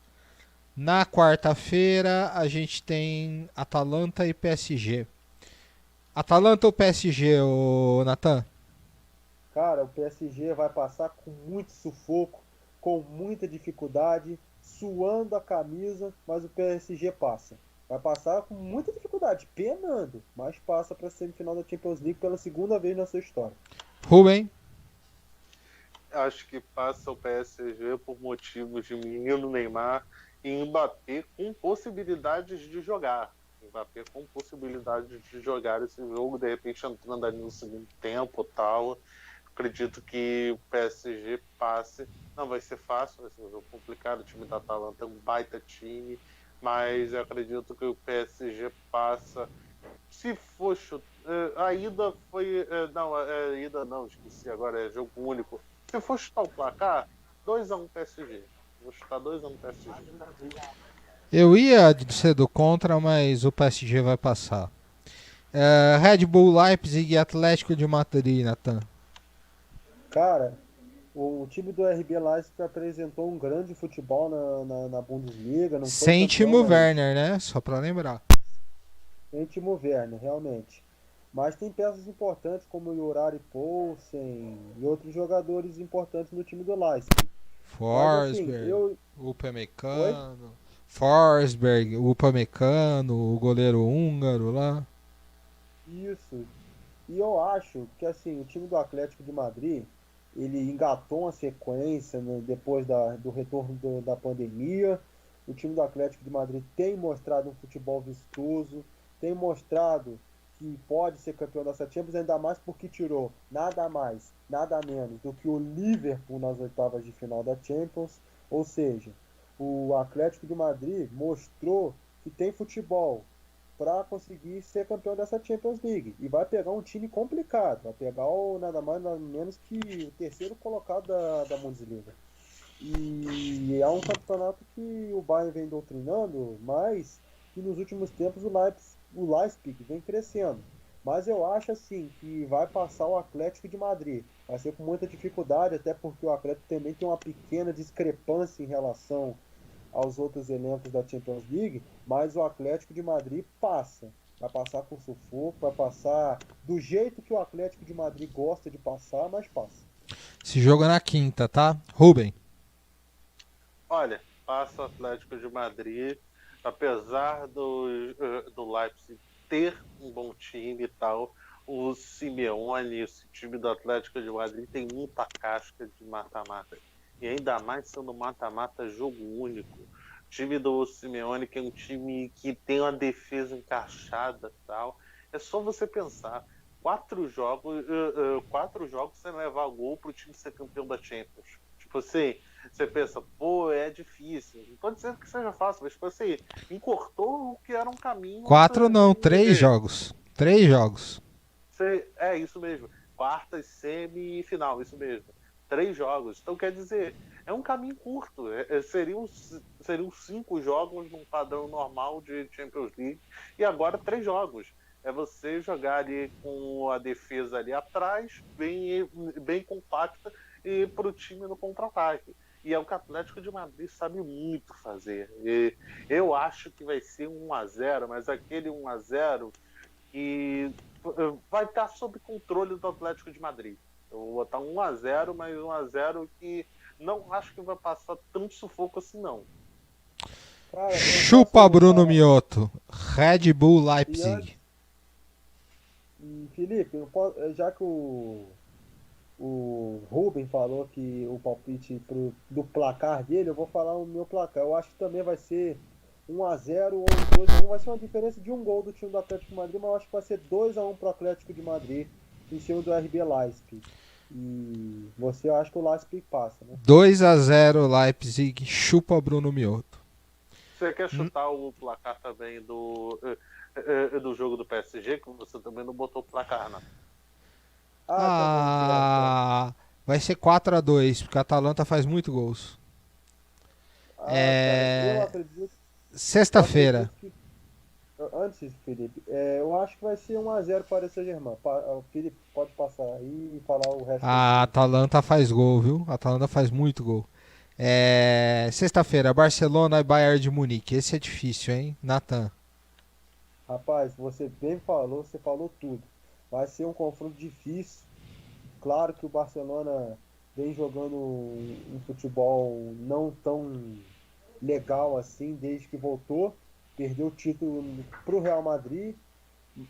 Na quarta-feira a gente tem Atalanta e PSG. Atalanta ou PSG, Natan? Cara, o PSG vai passar com muito sufoco, com muita dificuldade, suando a camisa, mas o PSG passa. Vai passar com muita dificuldade, penando, mas passa para a semifinal da Champions League pela segunda vez na sua história. Rubem? Acho que passa o PSG por motivos de menino Neymar e Mbappé com possibilidades de jogar. Mbappé com possibilidade de jogar esse jogo, de repente entrando ali no segundo tempo e tal. Acredito que o PSG passe. Não vai ser fácil, vai ser um jogo complicado. O time da Atalanta é um baita time, mas eu acredito que o PSG passa. Se for a ida foi. Esqueci agora, é jogo único. Se for chutar o placar, 2-1 PSG. Vou chutar 2-1 PSG. Eu ia ser do contra, mas o PSG vai passar. Red Bull Leipzig e Atlético de Madrid, Natan. Cara, o time do RB Leipzig apresentou um grande futebol na Bundesliga. Não sem Timo Werner, né? Só pra lembrar. Sem Timo Werner, realmente. Mas tem peças importantes como o Jurari Poulsen e outros jogadores importantes no time do Leipzig. Forsberg, Upamecano... Forsberg, o Upamecano, o goleiro húngaro lá. Isso. E eu acho que assim, o time do Atlético de Madrid, ele engatou uma sequência, né, depois do retorno da pandemia. O time do Atlético de Madrid tem mostrado um futebol vistoso, tem mostrado que pode ser campeão dessa Champions, ainda mais porque tirou nada mais, nada menos do que o Liverpool nas oitavas de final da Champions. Ou seja, o Atlético de Madrid mostrou que tem futebol para conseguir ser campeão dessa Champions League. E vai pegar um time complicado. Vai pegar nada mais nada menos que o terceiro colocado da Bundesliga. E é um campeonato que o Bayern vem doutrinando, mas que nos últimos tempos o Leipzig vem crescendo. Mas eu acho assim que vai passar o Atlético de Madrid. Vai ser com muita dificuldade, até porque o Atlético também tem uma pequena discrepância em relação aos outros elencos da Champions League, mas o Atlético de Madrid passa. Vai passar com sufoco, vai passar do jeito que o Atlético de Madrid gosta de passar, mas passa. Esse jogo é na quinta, tá? Rubem. Olha, passa o Atlético de Madrid, apesar do Leipzig ter um bom time e tal, o Simeone, esse time do Atlético de Madrid, tem muita casca de mata-mata. E ainda mais sendo mata-mata jogo único. O time do Simeone, que é um time que tem uma defesa encaixada e tal. É só você pensar, 4 jogos sem levar gol para o time ser campeão da Champions. Tipo assim, você pensa, pô, é difícil. Não tô dizendo que seja fácil, mas tipo assim, encurtou o que era um caminho 4 para não, mim. 3 jogos. 3 jogos. É isso mesmo. Quartas, semifinal, isso mesmo. 3 jogos. Então quer dizer, é um caminho curto. Seriam 5 jogos num padrão normal de Champions League. E agora 3 jogos. É você jogar ali com a defesa ali atrás, bem compacta, e para o time no contra-ataque. E é o que o Atlético de Madrid sabe muito fazer. E eu acho que vai ser 1-0, mas aquele 1-0 que vai estar sob controle do Atlético de Madrid. Eu vou botar 1-0, mas 1-0 que não acho que vai passar tanto sufoco assim, não. Cara, eu Chupa posso Bruno falar. Mioto. Red Bull E Leipzig. antes, Felipe, já que o Ruben falou que o palpite do placar dele, eu vou falar o meu placar. Eu acho que também vai ser 1-0 ou 2-1. Vai ser uma diferença de um gol do time do Atlético de Madrid, mas eu acho que vai ser 2-1 pro Atlético de Madrid em cima do RB Leipzig. E você acha que o Leipzig passa, né? 2-0 Leipzig. Chupa Bruno Mioto. Você quer chutar o placar também do jogo do PSG, que você também não botou o placar, né? Ah, também, quero. Vai ser 4-2, porque a Atalanta faz muito gols. Ah, cara, eu acredito Sexta-feira. que antes, Felipe, eu acho que vai ser 1-0 para o Saint-Germain. O Felipe pode passar aí e falar o resto aí A do. Atalanta faz gol, viu? A Atalanta faz muito gol. Sexta-feira, Barcelona e Bayern de Munique. Esse é difícil, hein, Nathan? Rapaz, você falou tudo. Vai ser um confronto difícil. Claro que o Barcelona vem jogando um futebol não tão legal assim desde que voltou. Perdeu o título para o Real Madrid.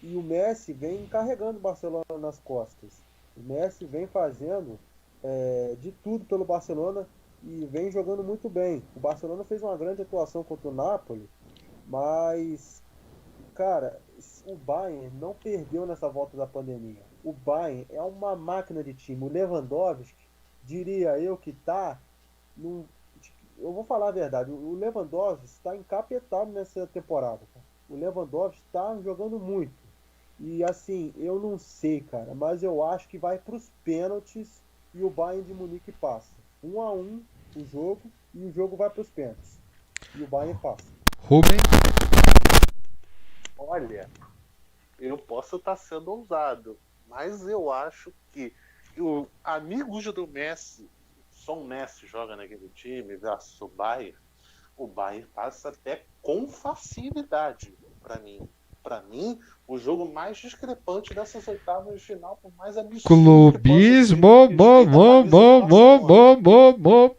E o Messi vem carregando o Barcelona nas costas. O Messi vem fazendo de tudo pelo Barcelona e vem jogando muito bem. O Barcelona fez uma grande atuação contra o Napoli, mas, cara, o Bayern não perdeu nessa volta da pandemia. O Bayern é uma máquina de time. O Lewandowski, diria eu que tá num, eu vou falar a verdade, o Lewandowski está encapetado nessa temporada, cara. O Lewandowski está jogando muito. E assim, eu não sei, cara, mas eu acho que vai para os pênaltis e o Bayern de Munique passa. 1-1 o jogo e o jogo vai para os pênaltis. E o Bayern passa. Rubem? Olha, eu posso estar sendo ousado, mas eu acho que amigos do Messi, só o Messi joga naquele time versus o Bayern passa até com facilidade para mim. Para mim, o jogo mais discrepante dessas oitavas de final, por mais absurdo que possa ser Clubismo, respeito à camisa do Barcelona.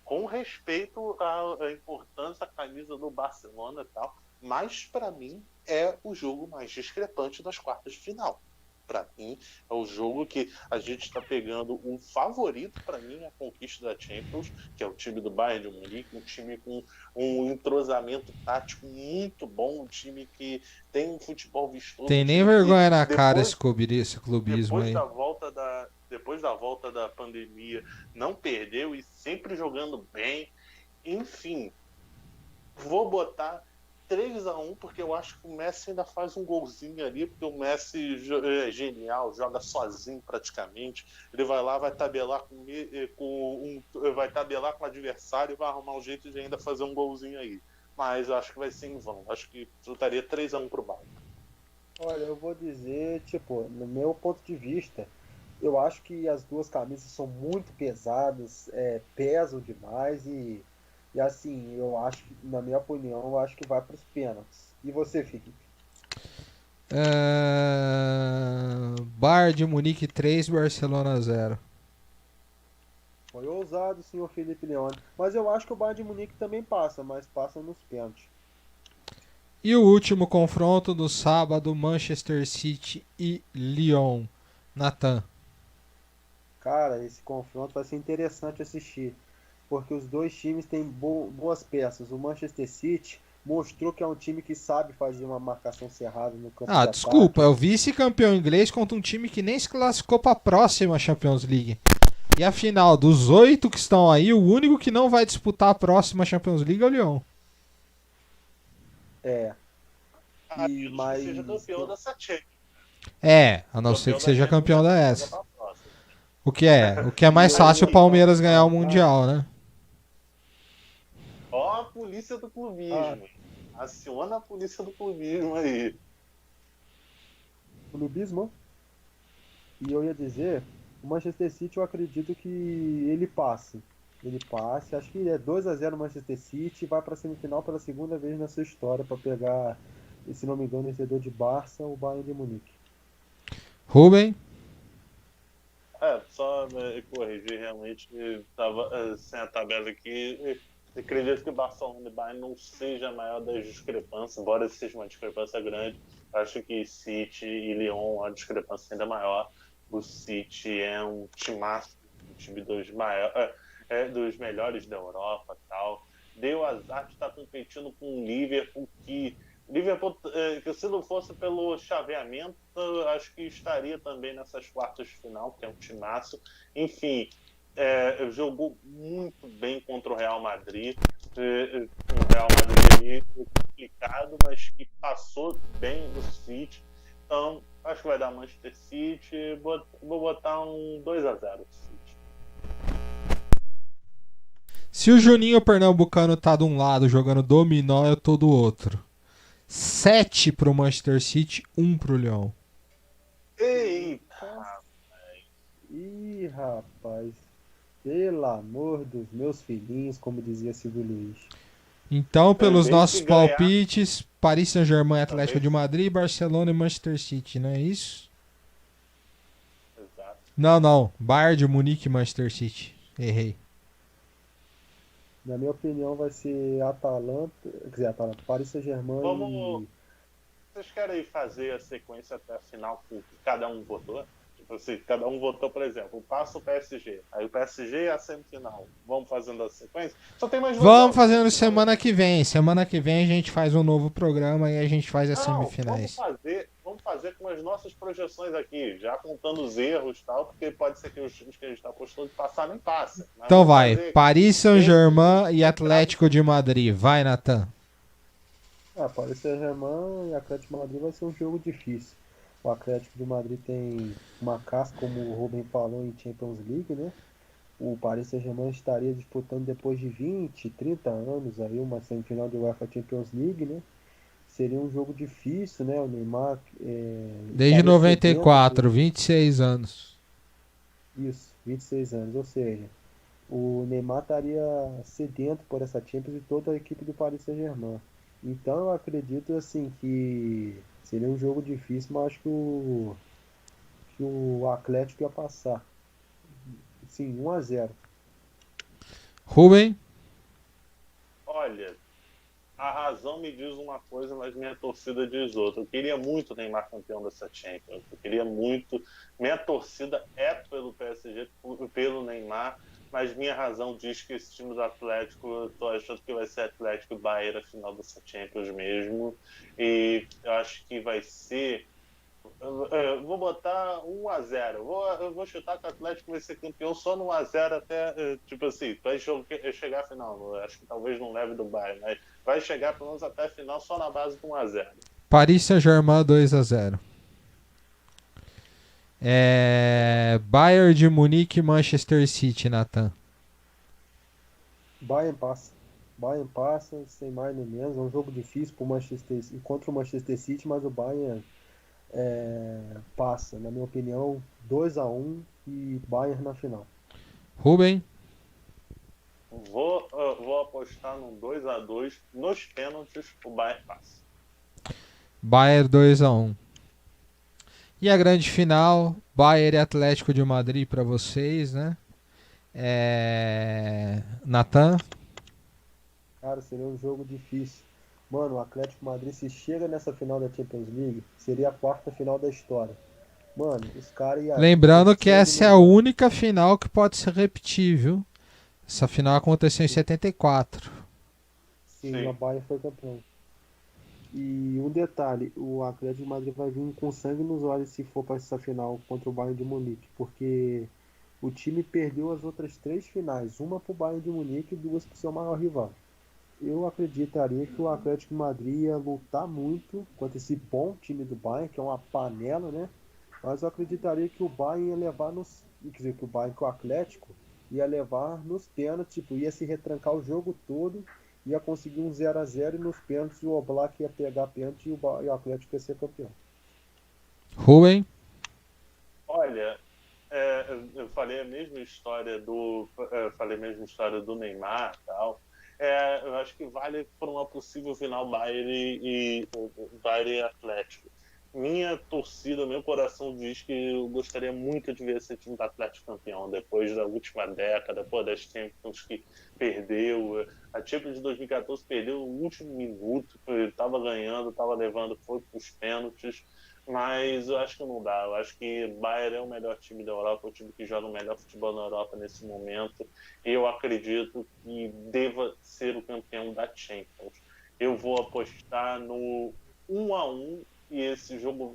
Com respeito à importância da camisa do Barcelona e tal, mas para mim é o jogo mais discrepante das quartas de final. Para mim é o jogo que a gente está pegando um favorito para mim a conquista da Champions, que é o time do Bayern de Munique, um time com um entrosamento tático muito bom, um time que tem um futebol vistoso, Tem um nem time que vergonha na cara esse clubismo depois aí. da volta da pandemia não perdeu e sempre jogando bem. Enfim, vou botar 3-1 porque eu acho que o Messi ainda faz um golzinho ali, porque o Messi é genial, joga sozinho praticamente. Ele vai lá, vai tabelar vai tabelar com o adversário e vai arrumar um jeito de ainda fazer um golzinho aí. Mas eu acho que vai ser em vão. Acho que chutaria 3-1 pro Bayern. Olha, eu vou dizer, tipo, no meu ponto de vista, eu acho que as duas camisas são muito pesadas, pesam demais e E assim, eu acho que, na minha opinião, eu acho que vai para os pênaltis. E você, Felipe? Bayern de Munique 3, Barcelona 0. Foi ousado, senhor Felipe Leone. Mas eu acho que o Bayern de Munique também passa, mas passa nos pênaltis. E o último confronto do sábado, Manchester City e Lyon. Nathan. Cara, esse confronto vai ser interessante assistir, porque os dois times têm boas peças. O Manchester City mostrou que é um time que sabe fazer uma marcação cerrada no campo Ah, de desculpa, ataque. é o vice-campeão inglês contra um time que nem se classificou para a próxima Champions League. E afinal, dos 8 que estão aí, o único que não vai disputar a próxima Champions League é o Lyon. É, A e menos que seja mas campeão dessa Champions. A não ser Campeão que da seja Champions campeão já da joga S. pra próxima. O que é? O que é mais e fácil é o aí, para Palmeiras ganhar o finalizar, Mundial, né? Ó a polícia do ah, clubismo. Aciona a polícia do clubismo aí. clubismo. E eu ia dizer, o Manchester City eu acredito que ele passe. Ele passe, acho que é 2-0 o Manchester City e vai para a semifinal pela segunda vez na sua história para pegar, se não me engano, o vencedor de Barça, o Bayern de Munique. Rubem? Só corrigir, realmente estava sem a tabela aqui. Acredito que Barcelona e Bayern não seja a maior das discrepâncias, embora seja uma discrepância grande. Acho que City e Lyon a discrepância ainda maior. O City é um timaço, um time dos melhores da Europa, tal. Deu azar de estar competindo com o Liverpool, que se não fosse pelo chaveamento, acho que estaria também nessas quartas de final, que é um timaço. Enfim, jogou muito bem contra o Real Madrid. Um Real Madrid complicado, mas que passou bem no City. Então, acho que vai dar Manchester City. Vou botar um 2-0 City. Se o Juninho Pernambucano tá de um lado jogando dominó, eu tô do outro. 7 pro Manchester City, 1 pro Lyon. Eita! Ih, rapaz, pelo amor dos meus filhinhos, como dizia Silvio Luiz. Então, pelos Também nossos se ganhar, palpites, Paris Saint-Germain, Atlético também. de Madrid, Barcelona e Manchester City, não é isso? Exato. Não. Bayern de Munique e Manchester City. Errei. Na minha opinião, vai ser Atalanta, quer dizer, Atalanta, Paris Saint-Germain Vamos. e Vocês querem fazer a sequência até a final com que cada um votou? Tipo assim, cada um votou, por exemplo, passa o PSG. Aí o PSG é a semifinal. Vamos fazendo a sequência? Só tem mais 2 Vamos jogos. fazendo semana que vem. Semana que vem a gente faz um novo programa e a gente faz as Não, semifinais. vamos fazer com as nossas projeções aqui, já contando os erros e tal, porque pode ser que os times que a gente está apostando de passar nem passem. Mas Então vamos vai, fazer Paris Saint-Germain e Atlético de Madrid. Vai, Nathan. Paris Saint-Germain e Atlético de Madrid vai ser um jogo difícil. O Atlético de Madrid tem uma casca, como o Rubem falou, em Champions League, né? O Paris Saint-Germain estaria disputando depois de 20, 30 anos aí uma semifinal de UEFA Champions League, né? Seria um jogo difícil, né? O Neymar Desde estaria sedento 94, 26 anos. isso, 26 anos, ou seja, o Neymar estaria sedento por essa Champions e toda a equipe do Paris Saint-Germain. Então eu acredito assim que seria um jogo difícil, mas acho que o Atlético ia passar. Sim, 1-0. Rubem? Olha, a razão me diz uma coisa, mas minha torcida diz outra. Eu queria muito o Neymar campeão dessa Champions. Eu queria muito. Minha torcida é pelo PSG, pelo Neymar, mas minha razão diz que esse time do Atlético, eu tô achando que vai ser Atlético e Bahia a final dessa Champions mesmo. E eu acho que vai ser. Eu vou botar 1-0. Eu vou chutar que o Atlético vai ser campeão só no 1-0 até, tipo assim, vai chegar à final. Acho que talvez não leve do Bayern, mas vai chegar pelo menos até a final só na base do 1-0. Paris Saint-Germain 2-0. Bayern de Munique e Manchester City, Nathan. Bayern passa. Bayern passa, sem mais nem menos. É um jogo difícil pro Manchester, contra o Manchester City, mas o Bayern passa, na minha opinião, 2-1 e Bayern na final. Rubem? Vou apostar num 2-2 nos pênaltis, o Bayern passa. Bayern 2-1. E a grande final, Bayern e Atlético de Madrid para vocês, né? Natan? Cara, seria um jogo difícil. Mano, o Atlético Madrid, se chega nessa final da Champions League, seria a quarta final da história. Mano, os caras iam ter Lembrando que sangue essa é nos a olhos. única final que pode se repetir, viu? Essa final aconteceu em 74. Sim, a Sim. Bayern foi campeão. E um detalhe, o Atlético de Madrid vai vir com sangue nos olhos se for para essa final contra o Bayern de Munique, porque o time perdeu as outras três finais, uma para o Bayern de Munique e duas para o seu maior rival. Eu acreditaria que o Atlético de Madrid ia lutar muito contra esse bom time do Bayern, que é uma panela, né? Mas eu acreditaria que o Bayern ia levar nos. Quer dizer, que o Bayern, que o Atlético, ia levar nos pênaltis, tipo, ia se retrancar o jogo todo, ia conseguir um 0-0 e nos pênaltis o Oblak ia pegar pênalti e o Atlético ia ser campeão. Rubem? Olha, eu falei a mesma história falei a mesma história do Neymar e tal. Eu acho que vale por uma possível final Bayern Bayern e Atlético. Minha torcida, meu coração diz que eu gostaria muito de ver esse time do Atlético campeão depois da última década, das Champions que perdeu. A Champions de 2014 perdeu no último minuto, estava ganhando, estava levando, foi para os pênaltis. Mas eu acho que não dá. Eu acho que Bayern é o melhor time da Europa, o time que joga o melhor futebol na Europa nesse momento. E eu acredito que deva ser o campeão da Champions. Eu vou apostar no 1-1 e esse jogo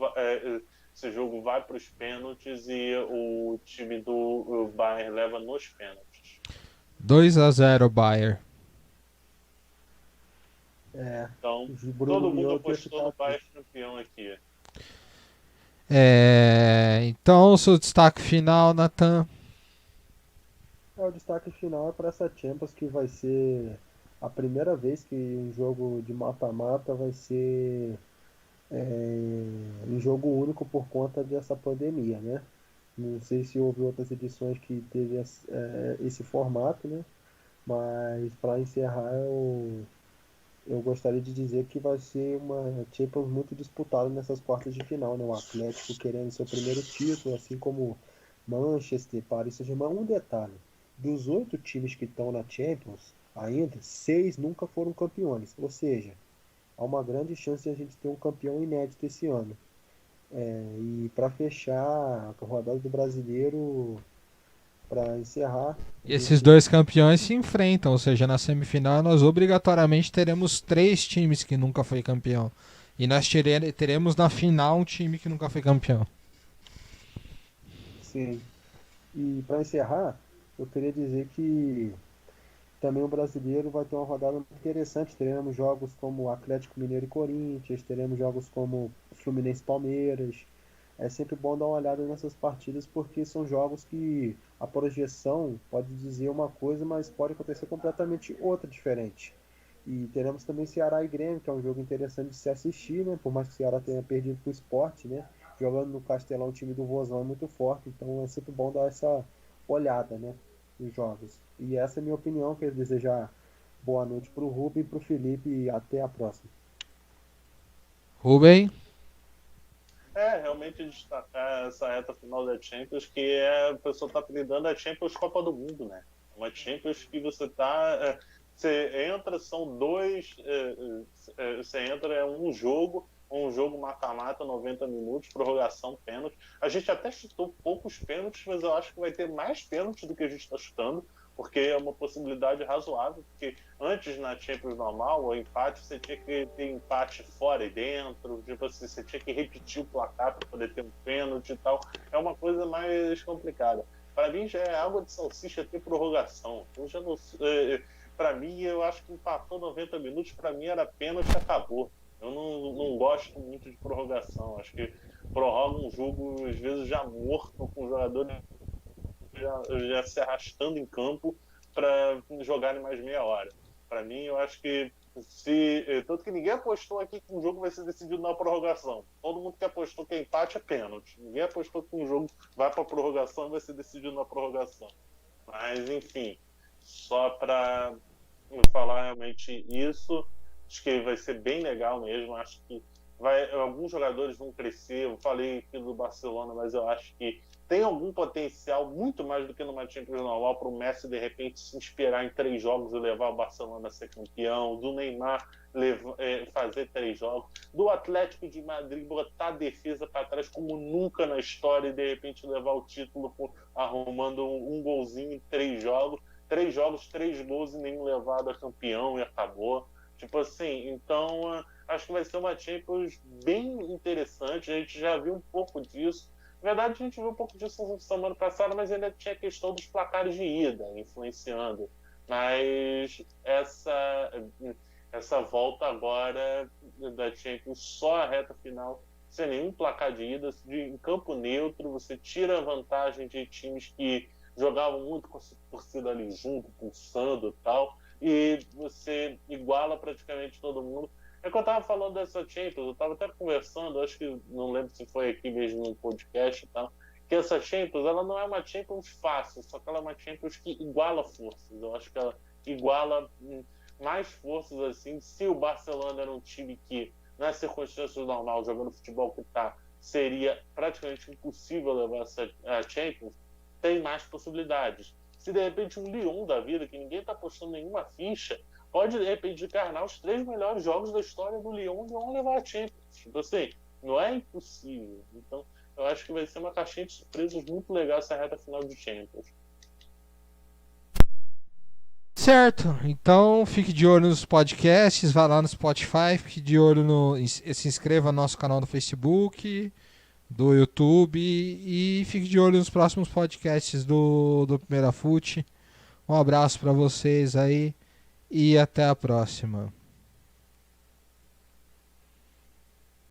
vai para os pênaltis e o time do Bayern leva nos pênaltis. 2-0 Bayern. É, Então, o Bruno todo mundo Guiotto ia apostou ficar no triste. Bayern campeão aqui. Então, o seu destaque final, Natan. O destaque final é para essa Champions que vai ser a primeira vez que um jogo de mata-mata vai ser um jogo único por conta dessa pandemia, né? Não sei se houve outras edições que teve esse formato, né? Mas para encerrar, eu gostaria de dizer que vai ser uma Champions muito disputada nessas quartas de final, né? O Atlético querendo seu primeiro título, assim como Manchester, Paris Saint-Germain. Um detalhe, dos 8 times que estão na Champions, ainda 6 nunca foram campeões, ou seja, há uma grande chance de a gente ter um campeão inédito esse ano. E para fechar a rodada do Brasileiro, para encerrar, a E gente esses tem dois campeões se enfrentam, ou seja, na semifinal nós obrigatoriamente teremos 3 times que nunca foi campeão. E nós teremos na final um time que nunca foi campeão. sim. E para encerrar, eu queria dizer que também o brasileiro vai ter uma rodada muito interessante. Teremos jogos como Atlético Mineiro e Corinthians, teremos jogos como Fluminense e Palmeiras. É sempre bom dar uma olhada nessas partidas porque são jogos que a projeção pode dizer uma coisa, mas pode acontecer completamente outra diferente. E teremos também Ceará e Grêmio, que é um jogo interessante de se assistir, né? Por mais que o Ceará tenha perdido para o Sport, né? Jogando no Castelão, o time do Vozão é muito forte, então é sempre bom dar essa olhada, né? Nos jogos. E essa é a minha opinião. Quero desejar boa noite para o Rubem e para o Felipe e até a próxima. Rubem? Realmente destacar essa reta final da Champions, que a pessoa está apelidando a Champions Copa do Mundo, né? Uma Champions que você entra, são dois, você entra, é um jogo mata-mata, 90 minutos, prorrogação, pênalti. A gente até chutou poucos pênaltis, mas eu acho que vai ter mais pênaltis do que a gente está chutando, porque é uma possibilidade razoável, porque antes na Champions normal, o empate, você tinha que ter empate fora e dentro, tipo assim, você tinha que repetir o placar para poder ter um pênalti e tal. É uma coisa mais complicada. Para mim já é água de salsicha ter prorrogação. Então já não, para mim, eu acho que empatou 90 minutos, para mim era pênalti e acabou. Eu não gosto muito de prorrogação. Acho que prorroga um jogo, às vezes, já morto, com o jogador já se arrastando em campo para jogarem mais meia hora. Para mim, eu acho que tanto que ninguém apostou aqui que um jogo vai ser decidido na prorrogação. Todo mundo que apostou que empate é pênalti. Ninguém apostou que um jogo vai para a prorrogação e vai ser decidido na prorrogação. Mas, enfim, só para falar realmente isso. Acho que vai ser bem legal mesmo. Acho que alguns jogadores vão crescer. Eu falei aqui do Barcelona, mas eu acho que tem algum potencial, muito mais do que numa Champions normal, para o Messi, de repente, se inspirar em 3 jogos e levar o Barcelona a ser campeão, do Neymar fazer 3 jogos, do Atlético de Madrid botar a defesa para trás como nunca na história e, de repente, levar o título arrumando um golzinho em 3 jogos. 3 jogos, 3 gols e nenhum levado a campeão e acabou. Tipo assim, então acho que vai ser uma Champions bem interessante. A gente já viu um pouco disso. Na verdade, a gente viu um pouco disso na semana passada, mas ainda tinha a questão dos placares de ida influenciando. Mas essa volta agora da Champions, só a reta final, sem nenhum placar de ida, em campo neutro, você tira a vantagem de times que jogavam muito com a torcida ali junto, pulsando e tal, e você iguala praticamente todo mundo. É que eu tava falando dessa Champions, eu tava até conversando, acho que não lembro se foi aqui mesmo no podcast e tal, que essa Champions, ela não é uma Champions fácil, só que ela é uma Champions que iguala forças. Eu acho que ela iguala mais forças, assim. Se o Barcelona era um time que, nas circunstâncias normais, jogando futebol que tá, seria praticamente impossível levar a Champions, tem mais possibilidades. Se de repente um Lyon da vida, que ninguém tá apostando nenhuma ficha, pode de repente encarnar os 3 melhores jogos da história do Lyon e vão levar a Champions. Tipo assim, não é impossível. Então, eu acho que vai ser uma caixinha de surpresas muito legal essa reta final de Champions. Certo, então fique de olho nos podcasts, vá lá no Spotify, fique de olho se inscreva no nosso canal do Facebook, do YouTube e fique de olho nos próximos podcasts do Primeira Fute. Um abraço para vocês aí e até a próxima.